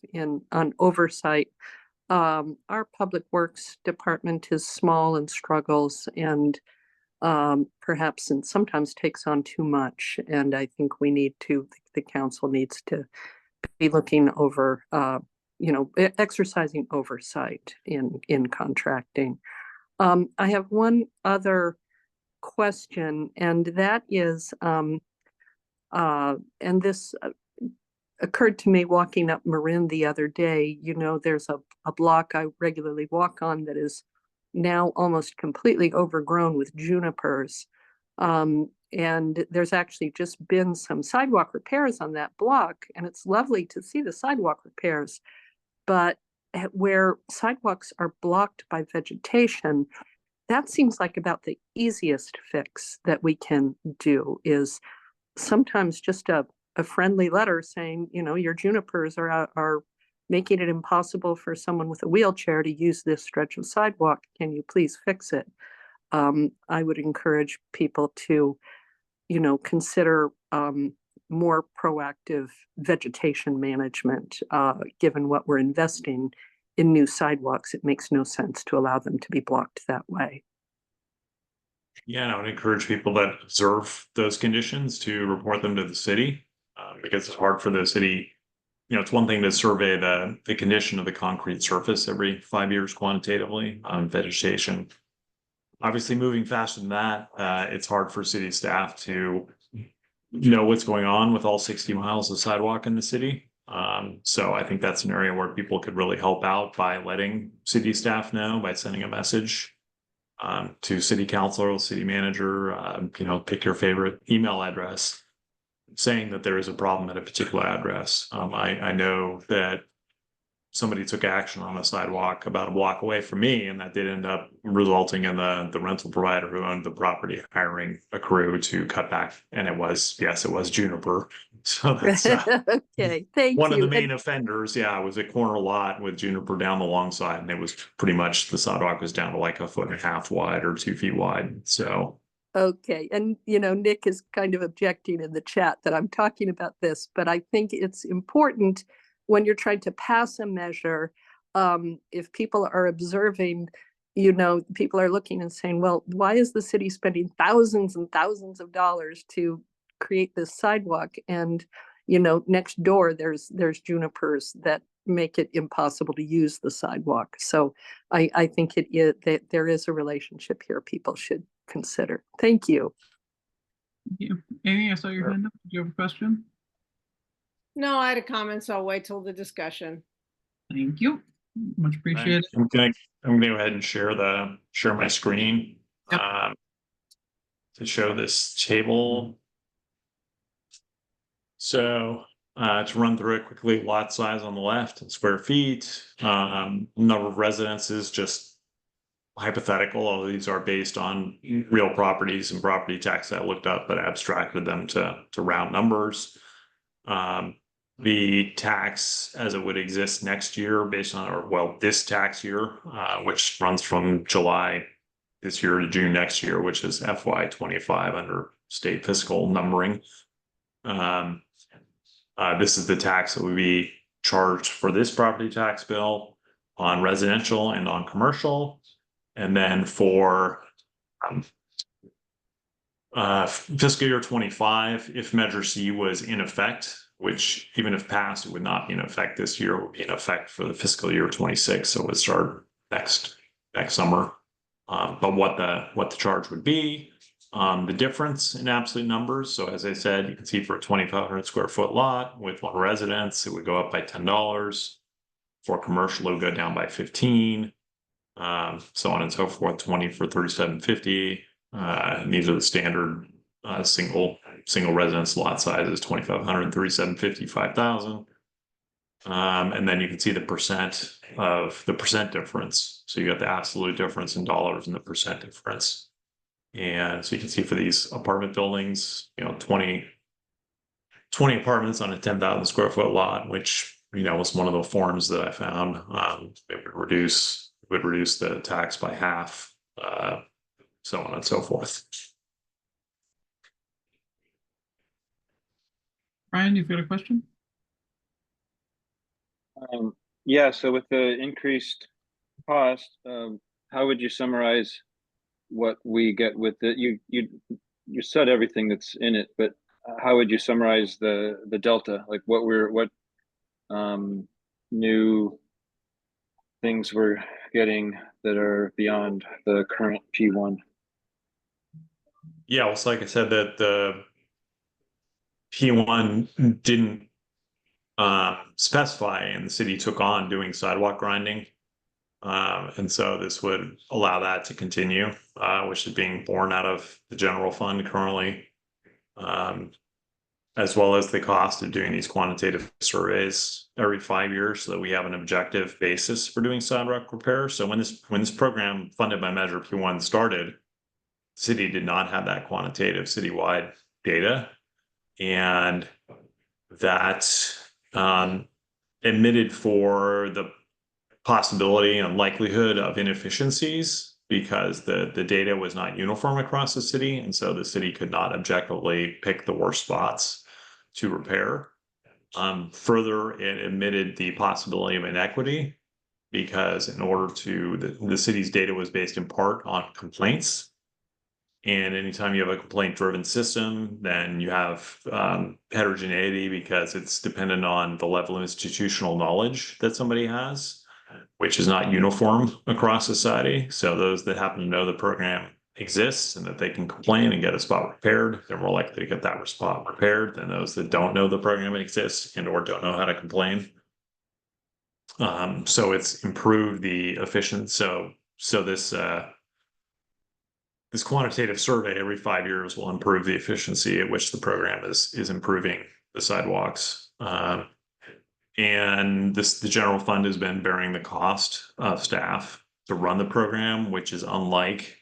on oversight. Our public works department is small and struggles, and perhaps and sometimes takes on too much. And I think the council needs to be looking over, exercising oversight in contracting. I have one other question, and that is, and this occurred to me walking up Marin the other day. There's a block I regularly walk on that is now almost completely overgrown with junipers. And there's actually just been some sidewalk repairs on that block, and it's lovely to see the sidewalk repairs. But where sidewalks are blocked by vegetation, that seems like about the easiest fix that we can do is sometimes just a friendly letter saying, your junipers are making it impossible for someone with a wheelchair to use this stretch of sidewalk. Can you please fix it? I would encourage people to, consider more proactive vegetation management. Given what we're investing in new sidewalks, it makes no sense to allow them to be blocked that way. Yeah, I would encourage people that observe those conditions to report them to the city, because it's hard for the city. You know, it's one thing to survey the condition of the concrete surface every 5 years quantitatively, vegetation. Obviously, moving faster than that, it's hard for city staff to know what's going on with all 60 miles of sidewalk in the city. So I think that's an area where people could really help out by letting city staff know, by sending a message to city council or city manager, you know, pick your favorite email address, saying that there is a problem at a particular address. I know that somebody took action on a sidewalk about a block away from me, and that did end up resulting in the rental provider who owned the property hiring a crew to cut back. And it was, yes, it was Juniper. So that's Okay, thank one of the you. main offenders. Yeah, it was a corner lot with Juniper down the long side, and it was pretty much the sidewalk was down to like 1.5 feet wide or 2 feet wide. So Okay, and you know, Nick is kind of objecting in the chat that I'm talking about this, but I think it's important when you're trying to pass a measure, if people are observing, you know, people are looking and saying, well, why is the city spending thousands and thousands of dollars to create this sidewalk? And, you know, next door, there's junipers that make it impossible to use the sidewalk. So I think it is that there is a relationship here people should consider. Thank you. Thank you. Amy, I saw your hand up. Did you have a question? No, I had a comment, so I'll wait till the discussion. Thank you. Much appreciated. I'm gonna go ahead and share my screen Yep. To show this table. So to run through it quickly, lot size on the left in square feet, number of residences, just hypothetical. All of these are based on real properties and property tax that I looked up, but abstracted them to round numbers. The tax as it would exist next year based on, or well, this tax year, which runs from July this year to June next year, which is FY25 under state fiscal numbering. This is the tax that would be charged for this property tax bill on residential and on commercial. And then for fiscal year 25, if Measure C was in effect, which even if passed, it would not be in effect this year, it would be in effect for the fiscal year 26. So it would start next summer. But what the charge would be, the difference in absolute numbers. So as I said, you can see for a 2,500 square foot lot with one residence, it would go up by $10. For commercial, it would go down by 15. So on and so forth. 20 for 3750. And these are the standard single residence lot sizes: 2,500, 3750, 5,000. And then you can see the percent difference. So you got the absolute difference in dollars and the percent difference. And so you can see for these apartment buildings, you know, 20 apartments on a 10,000 square foot lot, which, you know, was one of the forms that I found. It would reduce the tax by half, so on and so forth. Brian, you've got a question? Yeah, so with the increased cost, how would you summarize what we get with it? You said everything that's in it, but how would you summarize the delta? Like what new things we're getting that are beyond the current P1? Yeah, well, so like I said, that the P1 didn't specify, and the city took on doing sidewalk grinding. And so this would allow that to continue, which is being borne out of the general fund currently, as well as the cost of doing these quantitative surveys every 5 years, so that we have an objective basis for doing sidewalk repair. So when this program funded by Measure P1 started, the city did not have that quantitative citywide data, and that admitted for the possibility and likelihood of inefficiencies, because the data was not uniform across the city, and so the city could not objectively pick the worst spots to repair. Further, it admitted the possibility of inequity, because in order to the city's data was based in part on complaints, And anytime you have a complaint-driven system, then you have heterogeneity because it's dependent on the level of institutional knowledge that somebody has, which is not uniform across society. So those that happen to know the program exists and that they can complain and get a spot repaired, they're more likely to get that spot repaired than those that don't know the program exists and or don't know how to complain. So it's improved the efficiency. So this quantitative survey every 5 years will improve the efficiency at which the program is improving the sidewalks. And the general fund has been bearing the cost of staff to run the program, which is unlike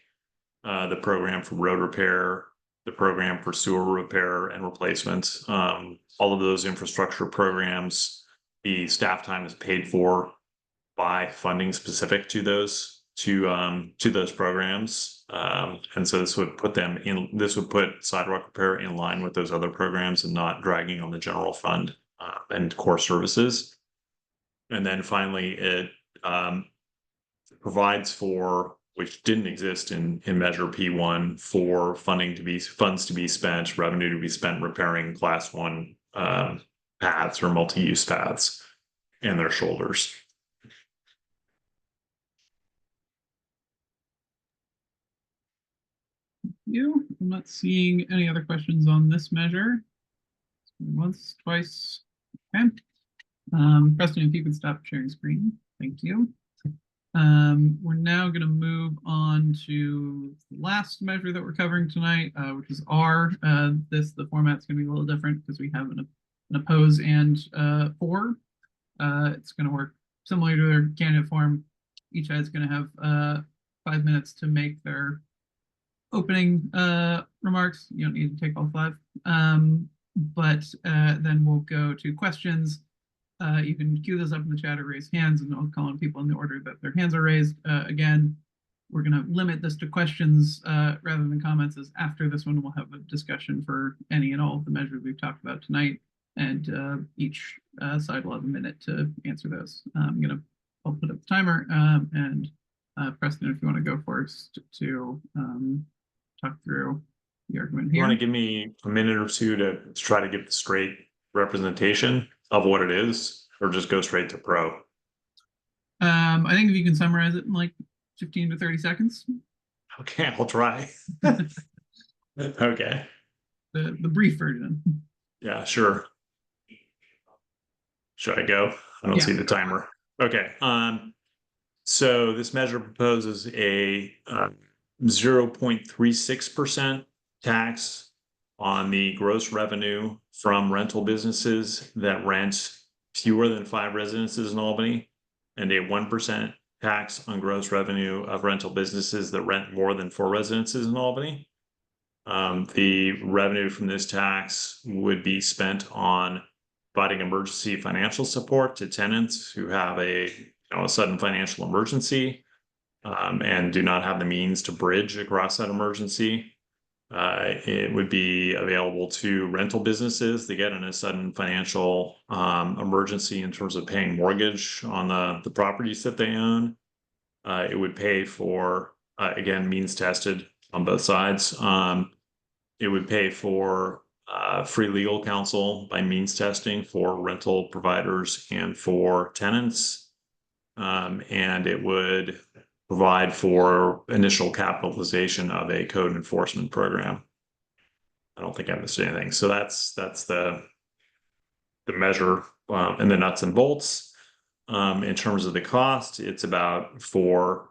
the program for road repair, the program for sewer repair and replacement. All of those infrastructure programs, the staff time is paid for by funding specific to those programs. And so this would put sidewalk repair in line with those other programs and not dragging on the general fund and core services. And then finally, it provides for, which didn't exist in Measure P1, for funds to be spent, revenue to be spent repairing Class 1 paths or multi-use paths and their shoulders. I'm not seeing any other questions on this measure. Once, twice. Okay. Preston, if you could stop sharing screen. Thank you. We're now going to move on to the last measure that we're covering tonight, which is R. The format's going to be a little different because we have an oppose and for. It's going to work similar to their candidate form. Each side's going to have 5 minutes to make their opening remarks. You don't need to take all 5. But then we'll go to questions. You can queue this up in the chat or raise hands, and I'll call on people in the order that their hands are raised. Again, we're going to limit this to questions rather than comments, as after this one we'll have a discussion for any and all of the measures we've talked about tonight, and each side will have a minute to answer those. I'll put up the timer, and Preston, if you want to go first to talk through the argument here. You want to give me a minute or two to try to get the straight representation of what it is, or just go straight to pro? I think if you can summarize it in like 15 to 30 seconds. Okay, I'll try. Okay. The brief version. Yeah, sure. Should I go? I don't see the timer. Okay. So this measure proposes a 0.36% tax on the gross revenue from rental businesses that rent fewer than 5 residences in Albany, and a 1% tax on gross revenue of rental businesses that rent more than 4 residences in Albany. The revenue from this tax would be spent on providing emergency financial support to tenants who have a sudden financial emergency and do not have the means to bridge across that emergency. It would be available to rental businesses that get in a sudden financial emergency in terms of paying mortgage on the properties that they own. It would pay for, again, means tested on both sides. It would pay for free legal counsel by means testing for rental providers and for tenants. And it would provide for initial capitalization of a code enforcement program. I don't think I missed anything. So that's the measure and the nuts and bolts. In terms of the cost, it's about, for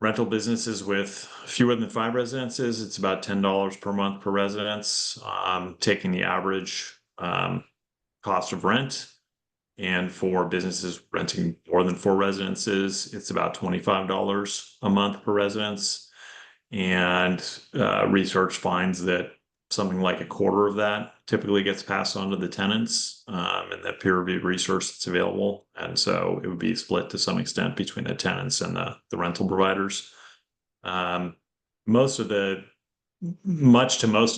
rental businesses with fewer than 5 residences, it's about $10 per month per residence, taking the average cost of rent. And for businesses renting more than 4 residences, it's about $25 a month per residence. And research finds that something like a quarter of that typically gets passed on to the tenants, and that peer-reviewed research that's available. And so it would be split to some extent between the tenants and the rental providers. Most of the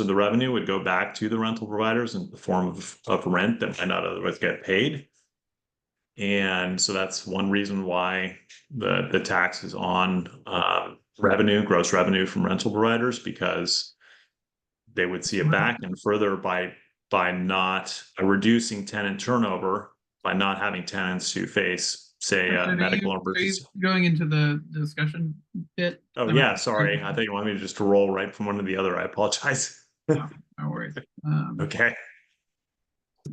revenue would go back to the rental providers in the form of rent that might not otherwise get paid. And so that's one reason why the tax is on revenue, gross revenue from rental providers, because they would see it back, and further by not reducing tenant turnover, by not having tenants who face, say, Are medical you emergency. going into the discussion bit? Oh, Am I- yeah, sorry. I thought you wanted me just to roll right from one to the other. I apologize. No, no worries. Okay.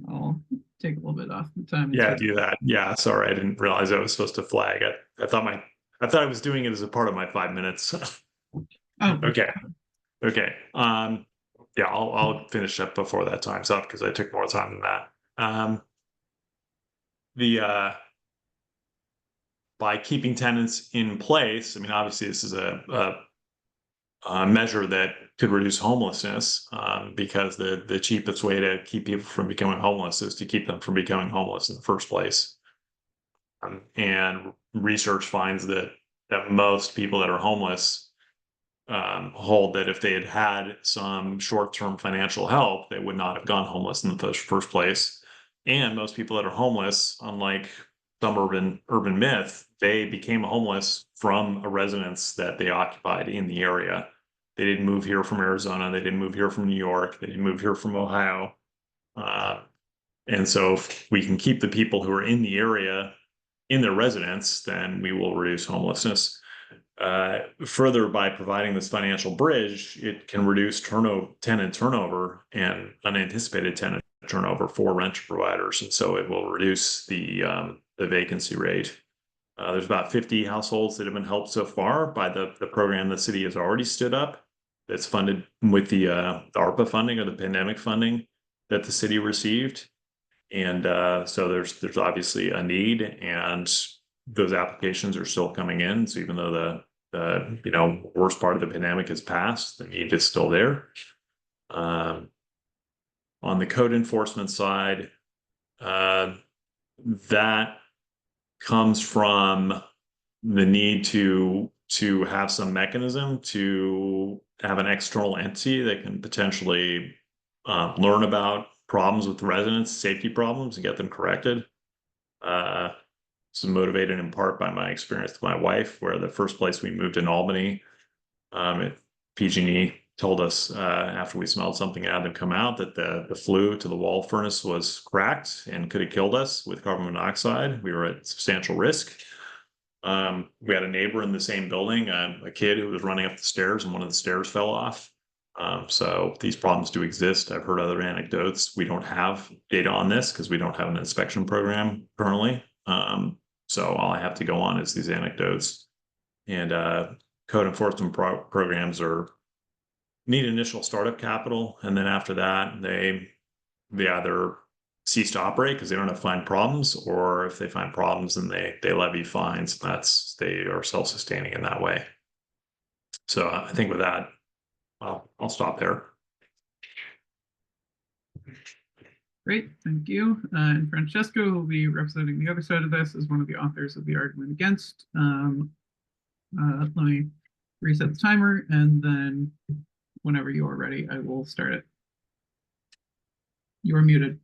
I'll take a little bit off the time. and Yeah, switch. do that. Yeah, sorry. I didn't realize I was supposed to flag it. I thought I was doing it as a part of my 5 minutes. Oh, Okay. Okay. Yeah, I'll finish up before that time's up because I took more time than that. The by keeping tenants in place, I mean, obviously this is a measure that could reduce homelessness, because the cheapest way to keep people from becoming homeless is to keep them from becoming homeless in the first place. And research finds that most people that are homeless hold that if they had had some short-term financial help, they would not have gone homeless in the first place. And most people that are homeless, unlike some urban myth, they became homeless from a residence that they occupied in the area. They didn't move here from Arizona. They didn't move here from New York. They didn't move here from Ohio. And so if we can keep the people who are in the area in their residence, then we will reduce homelessness. Further, by providing this financial bridge, it can reduce tenant turnover and unanticipated tenant turnover for rent providers, and so it will reduce the vacancy rate. There's about 50 households that have been helped so far by the program the city has already stood up. That's funded with the ARPA funding, or the pandemic funding that the city received, and so there's obviously a need, and those applications are still coming in. So even though the worst part of the pandemic has passed, the need is still there. On the code enforcement side, that comes from the need to have some mechanism to have an external entity that can potentially learn about problems with residents, safety problems, and get them corrected. This is motivated in part by my experience with my wife, where the first place we moved in Albany, PG&E told us after we smelled something had them come out that the flue to the wall furnace was cracked and could have killed us with carbon monoxide. We were at substantial risk. We had a neighbor in the same building, a kid who was running up the stairs and one of the stairs fell off. So these problems do exist. I've heard other anecdotes. We don't have data on this because we don't have an inspection program currently. So all I have to go on is these anecdotes. And code enforcement programs need initial startup capital, and then after that, they either cease to operate because they don't have to find problems, or if they find problems, then they levy fines. They are self-sustaining in that way. So I think with that, I'll stop there. Great, thank you. And Francesco will be representing the other side of this as one of the authors of the argument against. Let me reset the timer, and then whenever you are ready, I will start it. You are muted.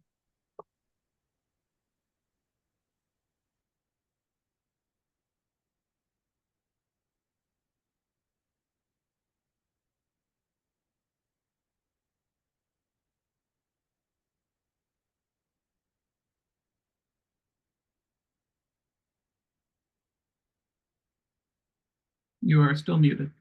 You are still muted.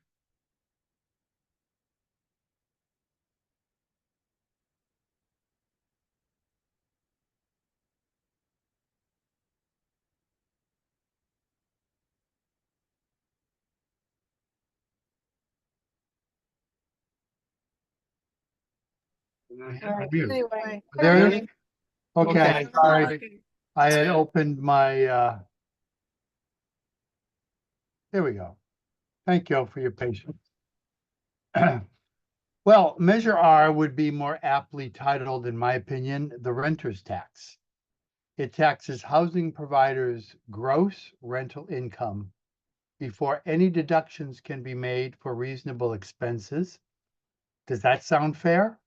Anyway. There it is? Okay, sorry. I had opened my, there we go. Thank you for your patience. Well, Measure R would be more aptly titled, in my opinion, the renter's tax. It taxes housing providers' gross rental income before any deductions can be made for reasonable expenses. Does that sound fair?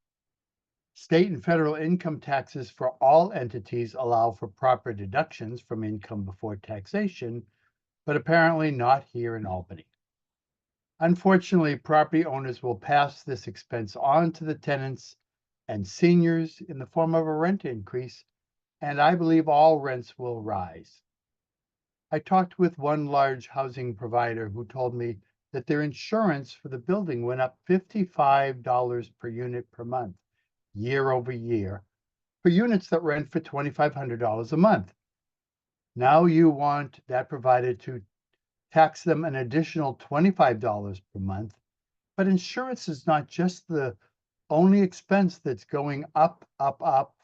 State and federal income taxes for all entities allow for proper deductions from income before taxation, but apparently not here in Albany. Unfortunately, property owners will pass this expense on to the tenants and seniors in the form of a rent increase, and I believe all rents will rise. I talked with one large housing provider who told me that their insurance for the building went up $55 per unit per month, year over year, for units that rent for $2,500 a month. Now you want that provider to tax them an additional $25 per month, but insurance is not just the only expense that's going up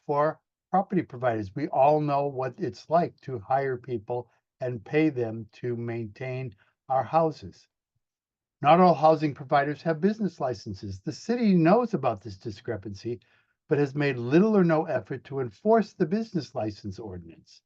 for property providers. We all know what it's like to hire people and pay them to maintain our houses. Not all housing providers have business licenses. The city knows about this discrepancy, but has made little or no effort to enforce the business license ordinance.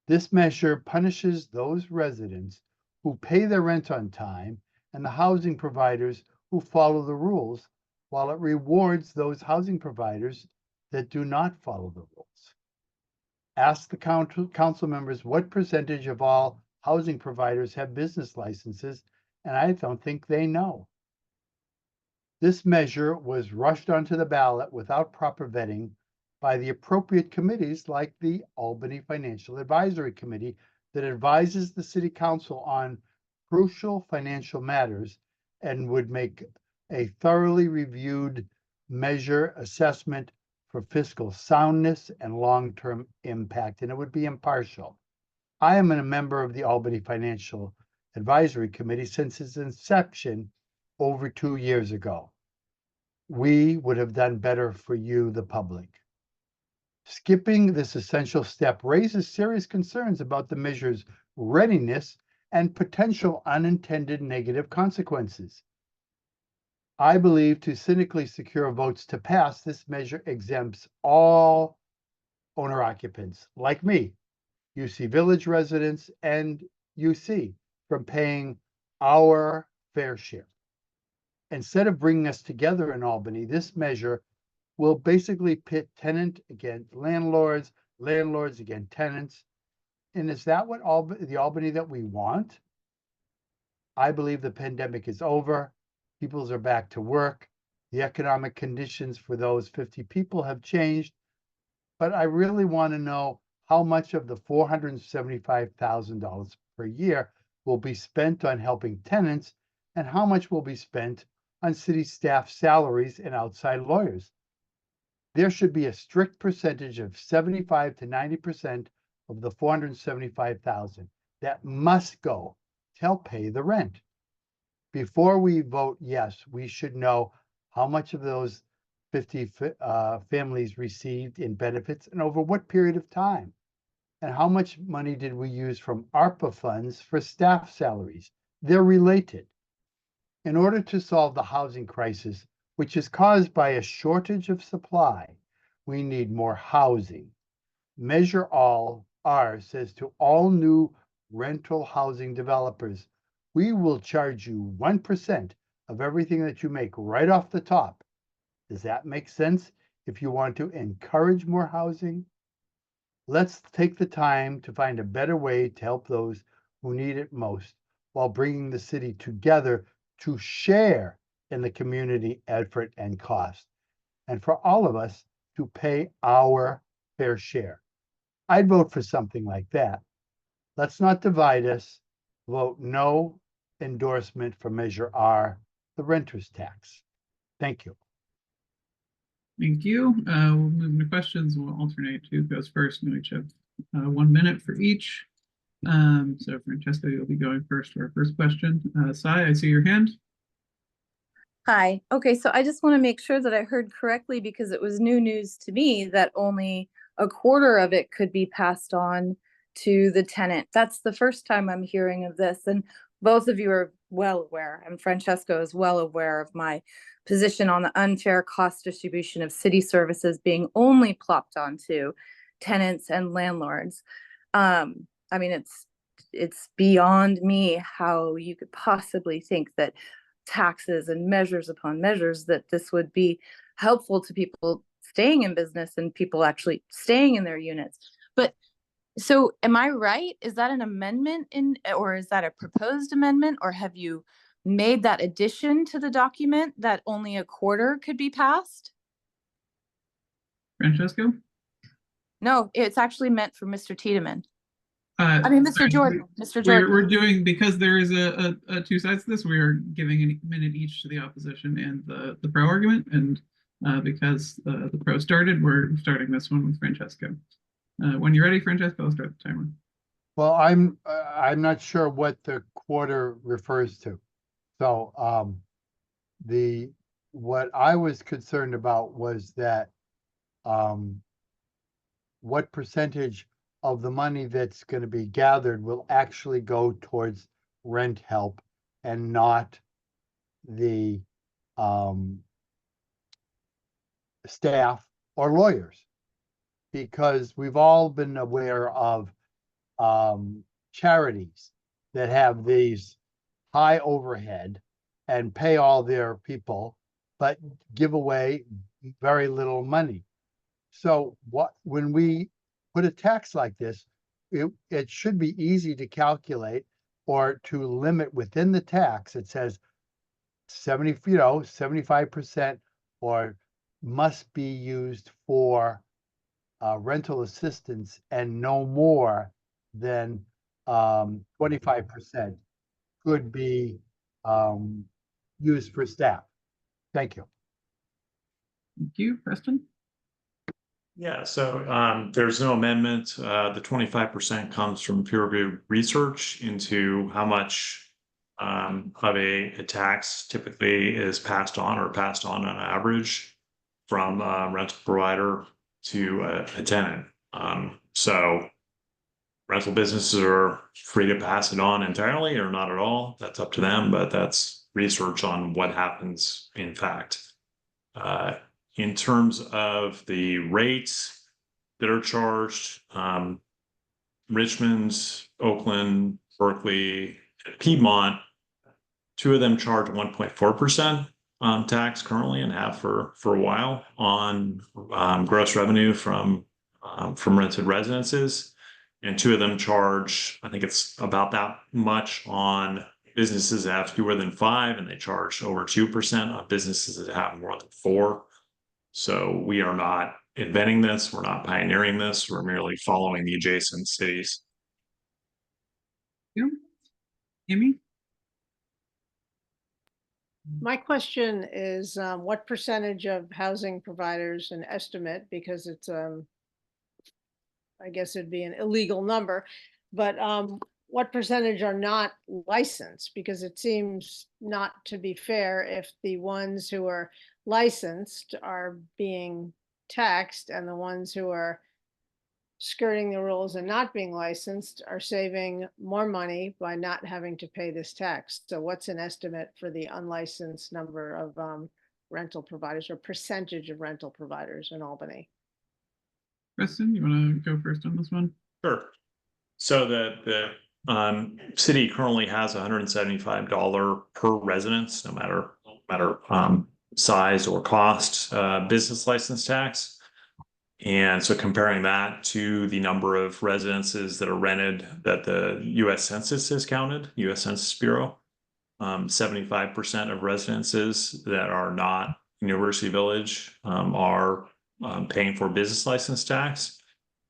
This measure punishes those residents who pay their rent on time and the housing providers who follow the rules, while it rewards those housing providers that do not follow the rules. Ask the council members what percentage of all housing providers have business licenses, and I don't think they know. This measure was rushed onto the ballot without proper vetting by the appropriate committees like the Albany Financial Advisory Committee that advises the city council on crucial financial matters and would make a thoroughly reviewed measure assessment for fiscal soundness and long-term impact, and it would be impartial. I am a member of the Albany Financial Advisory Committee since its inception over 2 years ago. We would have done better for you, the public. Skipping this essential step raises serious concerns about the measure's readiness and potential unintended negative consequences. I believe to cynically secure votes to pass, this measure exempts all owner occupants like me, UC Village residents, and UC from paying our fair share. Instead of bringing us together in Albany, this measure will basically pit tenant against landlords, landlords against tenants. And is that what the Albany that we want? I believe the pandemic is over. People are back to work. The economic conditions for those 50 people have changed. But I really want to know how much of the $475,000 per year will be spent on helping tenants and how much will be spent on city staff salaries and outside lawyers. There should be a strict percentage of 75 to 90% of the $475,000 that must go to help pay the rent. Before we vote yes, we should know how much of those 50 families received in benefits and over what period of time. And how much money did we use from ARPA funds for staff salaries? They're related. In order to solve the housing crisis, which is caused by a shortage of supply, we need more housing. Measure All R says to all new rental housing developers, we will charge you 1% of everything that you make right off the top. Does that make sense if you want to encourage more housing? Let's take the time to find a better way to help those who need it most while bringing the city together to share in the community effort and cost, and for all of us to pay our fair share. I'd vote for something like that. Let's not divide us. Vote no endorsement for Measure R, the renter's tax. Thank you. Thank you. We'll move into questions. We'll alternate who goes first, and we each have 1 minute for each. So Francesca, you'll be going first for our first question. Sai, I see your hand. Hi. Okay, so I just want to make sure that I heard correctly because it was new news to me that only a quarter of it could be passed on to the tenant. That's the first time I'm hearing of this, and both of you are well aware, and Francesco is well aware of my position on the unfair cost distribution of city services being only plopped onto tenants and landlords. I mean, it's beyond me how you could possibly think that taxes and measures upon measures that this would be helpful to people staying in business and people actually staying in their units. But so am I right? Is that an amendment or is that a proposed amendment, or have you made that addition to the document that only a quarter could be passed? Francesco? No, it's actually meant for Mr. Tiedemann. Uh, I mean, Mr. sorry, Jordan, Mr. We're Jordan. doing, because there is a two sides to this, we are giving a minute each to the opposition and the pro argument, and because the pro started, we're starting this one with Francesco. When you're ready, Francesco, I'll start the timer. Well, I'm not sure what the quarter refers to. So, what I was concerned about was that, what percentage of the money that's going to be gathered will actually go towards rent help and not the, staff or lawyers. Because we've all been aware of, charities that have these high overhead and pay all their people, but give away very little money. So when we put a tax like this, it should be easy to calculate or to limit within the tax. It says 75% or must be used for rental assistance and no more than 25% could be used for staff. Thank you. Thank you, Preston. Yeah, so there's no amendment. The 25% comes from peer-reviewed research into how much of a tax typically is passed on average from a rental provider to a tenant. So rental businesses are free to pass it on entirely or not at all. That's up to them, but that's research on what happens in fact. In terms of the rates that are charged, Richmond, Oakland, Berkeley, Piedmont, two of them charge 1.4% tax currently and have for a while on gross revenue from rented residences. And two of them charge, I think it's about that much on businesses that have fewer than 5, and they charge over 2% on businesses that have more than 4. So we are not inventing this. We're not pioneering this. We're merely following the adjacent cities. Yeah. Amy? My question is, what percentage of housing providers, an estimate, because it's, I guess it'd be an illegal number, but what percentage are not licensed? Because it seems not to be fair if the ones who are licensed are being taxed and the ones who are skirting the rules and not being licensed are saving more money by not having to pay this tax. So what's an estimate for the unlicensed number of rental providers or percentage of rental providers in Albany? Preston, you want to go first on this one? Sure. So the city currently has $175 per residence, no matter size or cost, business license tax. And so comparing that to the number of residences that are rented that the U.S. Census has counted, U.S. Census Bureau, 75% of residences that are not University Village are paying for business license tax.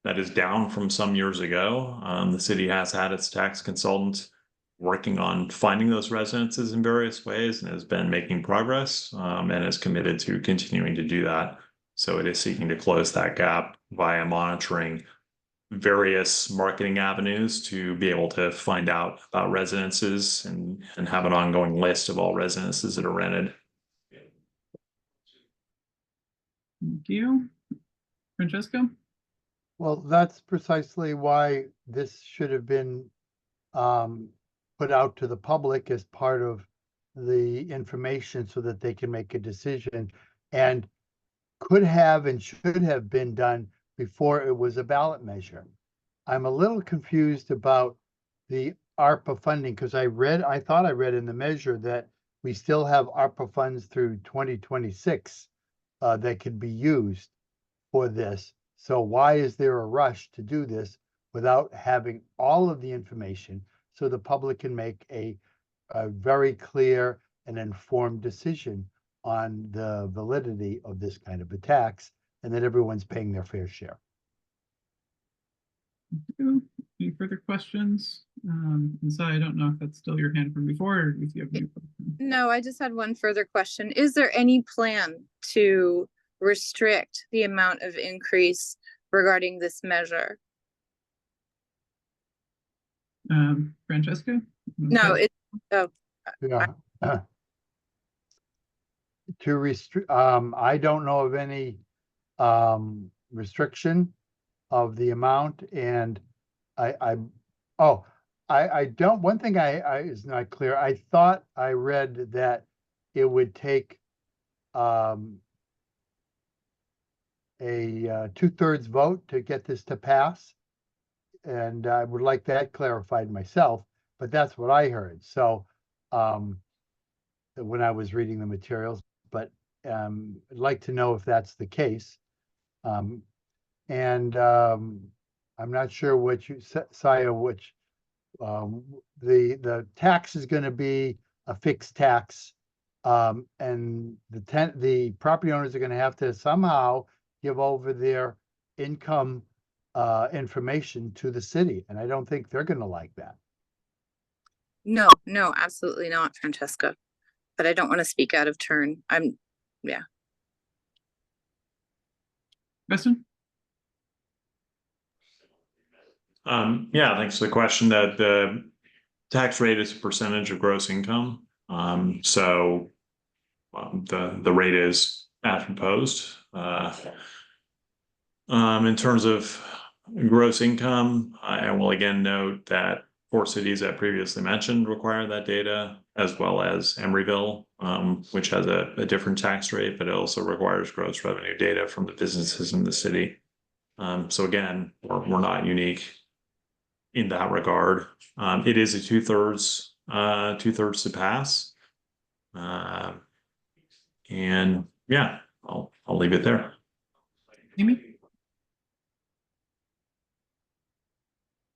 That is down from some years ago. The city has had its tax consultant working on finding those residences in various ways and has been making progress and is committed to continuing to do that. So it is seeking to close that gap via monitoring various marketing avenues to be able to find out about residences and have an ongoing list of all residences that are rented. Thank you. Francesco? Well, that's precisely why this should have been put out to the public as part of the information so that they can make a decision, and could have and should have been done before it was a ballot measure. I'm a little confused about the ARPA funding because I thought I read in the measure that we still have ARPA funds through 2026 that could be used for this. So why is there a rush to do this without having all of the information so the public can make a a very clear and informed decision on the validity of this kind of a tax, and that everyone's paying their fair share. Any further questions? And so I don't know if that's still your hand from before, or if you have any. No, I just had one further question. Is there any plan to restrict the amount of increase regarding this measure? Francesca? No, it, oh, Yeah. To restrict, I don't know of any restriction of the amount, and I don't, one thing I is not clear. I thought I read that it would take a 2/3 vote to get this to pass. And I would like that clarified myself, but that's what I heard. So when I was reading the materials, but I'd like to know if that's the case. And I'm not sure what you, Saya, which the tax is going to be a fixed tax, and the property owners are going to have to somehow give over their income information to the city, and I don't think they're going to like that. no, no, absolutely not, Francesca. But I don't want to speak out of turn. Yeah. Question? Yeah, thanks for the question. That the tax rate is a percentage of gross income. So the rate is as proposed. In terms of gross income, I will again note that 4 cities that previously mentioned require that data, as well as Emeryville, which has a different tax rate, but it also requires gross revenue data from the businesses in the city. So again, we're not unique in that regard. It is a 2/3 to pass. And yeah, I'll leave it there. Amy?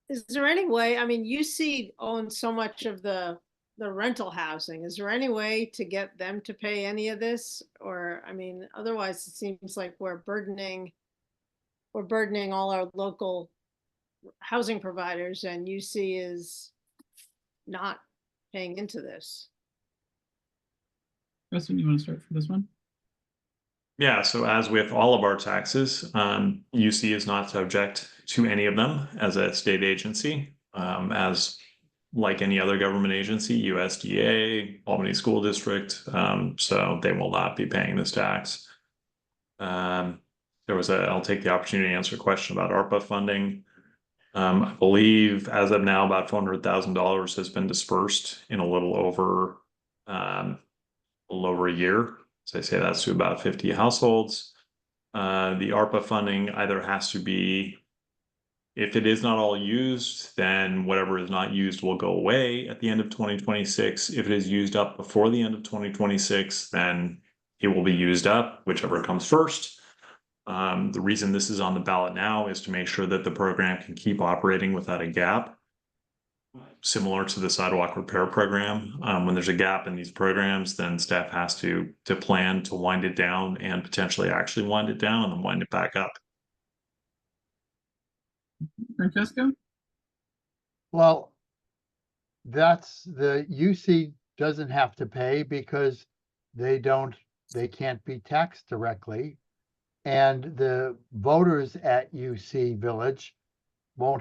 Is there any way, I mean, UC owns so much of the rental housing. Is there any way to get them to pay any of this? Or, I mean, otherwise it seems like we're burdening all our local housing providers, and UC is not paying into this. Preston, you want to start for this one? Yeah, so as with all of our taxes, UC is not subject to any of them as a state agency. As like any other government agency, USDA, Albany School District, so they will not be paying this tax. I'll take the opportunity to answer a question about ARPA funding. I believe as of now, about $400,000 has been dispersed in a little over a year. So I say that's to about 50 households. The ARPA funding either has to be, if it is not all used, then whatever is not used will go away at the end of 2026. If it is used up before the end of 2026, then it will be used up, whichever comes first. The reason this is on the ballot now is to make sure that the program can keep operating without a gap. Similar to the sidewalk repair program, when there's a gap in these programs, then staff has to plan to wind it down and potentially actually wind it down and then wind it back up. Francesca? Well, that's the UC doesn't have to pay because they can't be taxed directly. And the voters at UC Village will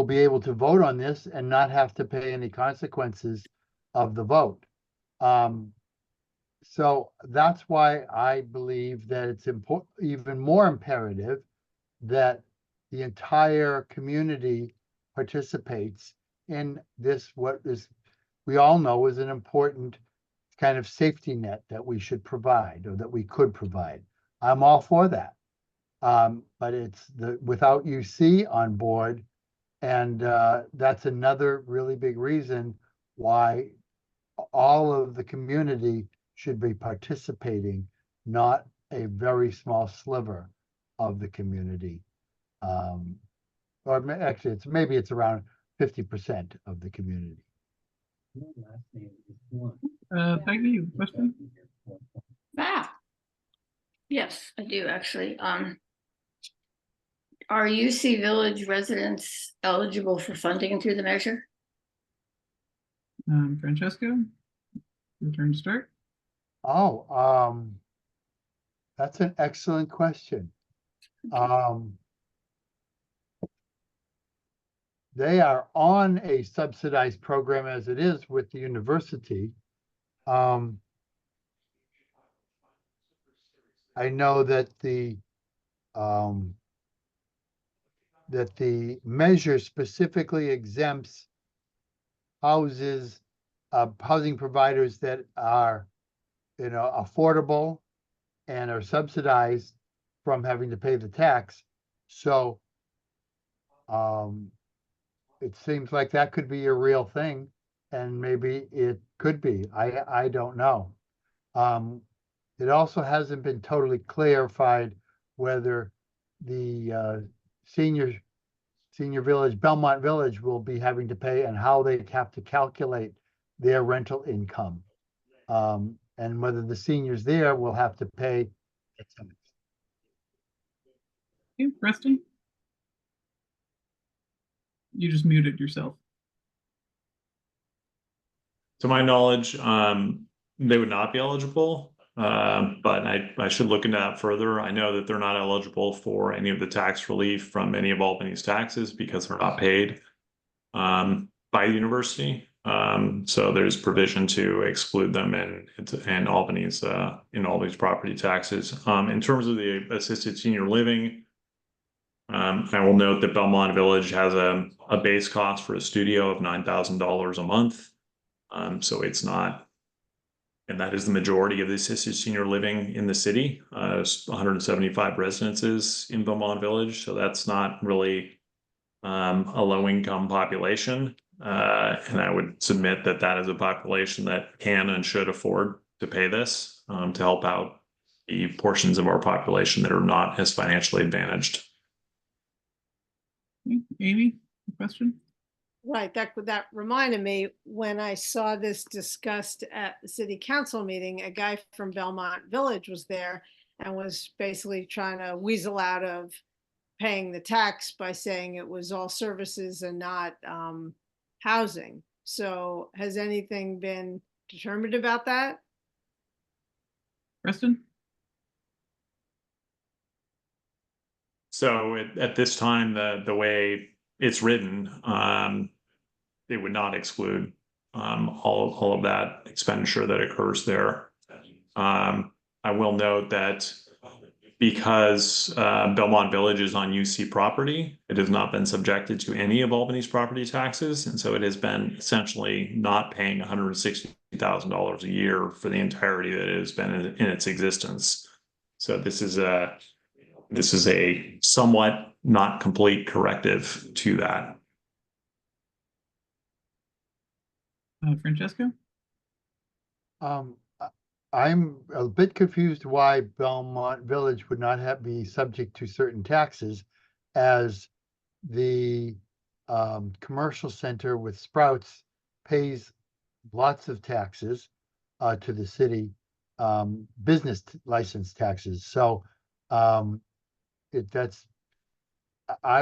be able to vote on this and not have to pay any consequences of the vote. So that's why I believe that it's even more imperative that the entire community participates in this, what is, we all know is an important kind of safety net that we should provide, or that we could provide. I'm all for that. But it's without UC on board, and that's another really big reason why all of the community should be participating, not a very small sliver of the community. Or actually, maybe it's around 50% of the community. Peggy, you have a question? Yes, I do actually. Are UC Village residents eligible for funding through the measure? Francesco, your turn to start. Oh, that's an excellent question. They are on a subsidized program as it is with the university. I know that the measure specifically exempts houses, housing providers that are, affordable and are subsidized from having to pay the tax. So, it seems like that could be a real thing, and maybe it could be. I don't know. It also hasn't been totally clarified whether the senior village, Belmont Village, will be having to pay and how they have to calculate their rental income. And whether the seniors there will have to pay. Okay, Preston? You just muted yourself. To my knowledge, they would not be eligible, but I should look into that further. I know that they're not eligible for any of the tax relief from any of Albany's taxes because they're not paid by the university. So there's provision to exclude them in Albany's property taxes. In terms of the assisted senior living, I will note that Belmont Village has a base cost for a studio of $9,000 a month. So it's not, and that is the majority of the assisted senior living in the city. 175 residences in Beaumont Village, so that's not really a low-income population. And I would submit that that is a population that can and should afford to pay this to help out the portions of our population that are not as financially advantaged. Okay, Amy, question? Right, that reminded me, when I saw this discussed at the city council meeting, a guy from Belmont Village was there and was basically trying to weasel out of paying the tax by saying it was all services and not housing. So has anything been determined about that? Preston? So at this time, the way it's written, it would not exclude all of that expenditure that occurs there. I will note that because Belmont Village is on UC property, it has not been subjected to any of Albany's property taxes, and so it has been essentially not paying $160,000 a year for the entirety that it has been in its existence. So this is a somewhat not complete corrective to that. Francesco? I'm a bit confused why Belmont Village would not be subject to certain taxes, as the commercial center with Sprouts pays lots of taxes to the city, business license taxes. So I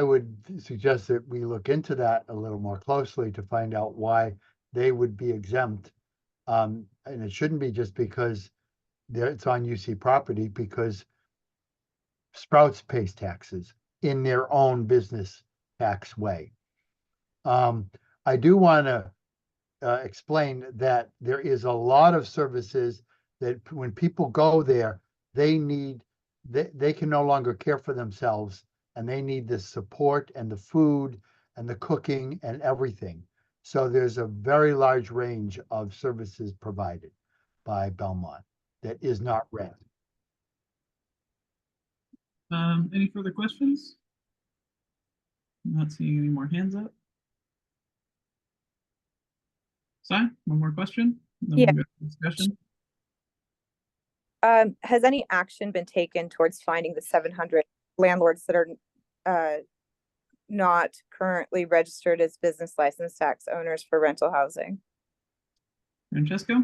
would suggest that we look into that a little more closely to find out why they would be exempt. And it shouldn't be just because it's on UC property, because Sprouts pays taxes in their own business tax way. I do want to explain that there is a lot of services that when people go there, they can no longer care for themselves, and they need the support and the food and the cooking and everything. So there's a very large range of services provided by Belmont that is not rent. Any further questions? I'm not seeing any more hands up. Si, one more question? Then Yeah. we'll go to discussion. Has any action been taken towards finding the 700 landlords that are not currently registered as business license tax owners for rental housing? Francesco?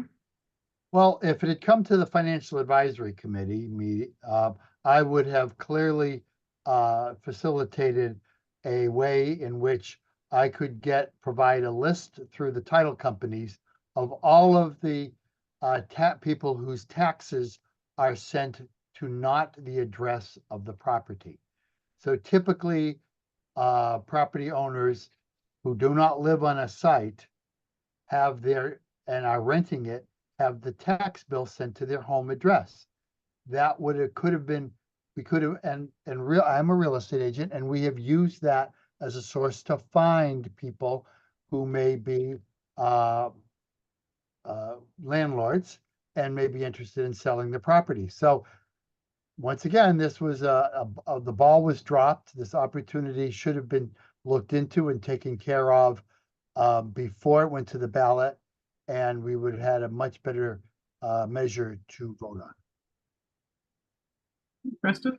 Well, if it had come to the Financial Advisory Committee meeting, I would have clearly facilitated a way in which I could provide a list through the title companies of all of the people whose taxes are sent to not the address of the property. So typically, property owners who do not live on a site have and are renting it, have the tax bill sent to their home address. That could have been, we could have, I'm a real estate agent, and we have used that as a source to find people who may be landlords and may be interested in selling the property. So once again, this was the ball was dropped. This opportunity should have been looked into and taken care of before it went to the ballot, and we would have had a much better measure to vote on. Preston?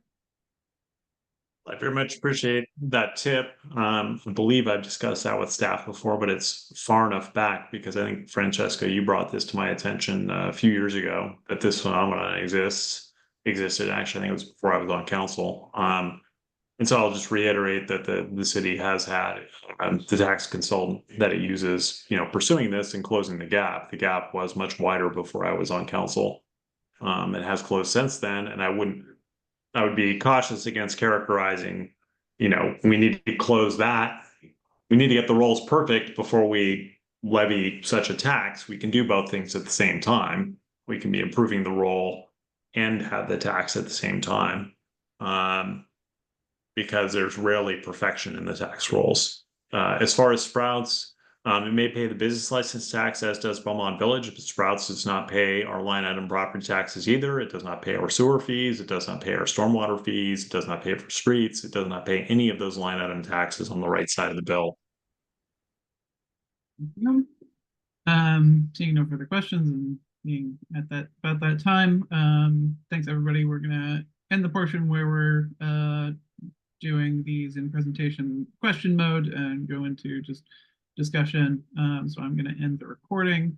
I very much appreciate that tip. I believe I've discussed that with staff before, but it's far enough back because I think, Francesco, you brought this to my attention a few years ago that this phenomenon existed. Actually, I think it was before I was on council. And so I'll just reiterate that the city has had the tax consultant that it uses, pursuing this and closing the gap. The gap was much wider before I was on council. It has closed since then, and I would be cautious against characterizing, we need to close that. We need to get the rolls perfect before we levy such a tax. We can do both things at the same time. We can be improving the roll and have the tax at the same time. Because there's rarely perfection in the tax rolls. As far as Sprouts, it may pay the business license tax, as does Beaumont Village, but Sprouts does not pay our line item property taxes either. It does not pay our sewer fees. It does not pay our stormwater fees. It does not pay for streets. It does not pay any of those line item taxes on the right side of the bill. Seeing no further questions and being at about that time, thanks everybody. We're gonna end the portion where we're doing these in presentation question mode and go into just discussion. So I'm going to end the recording.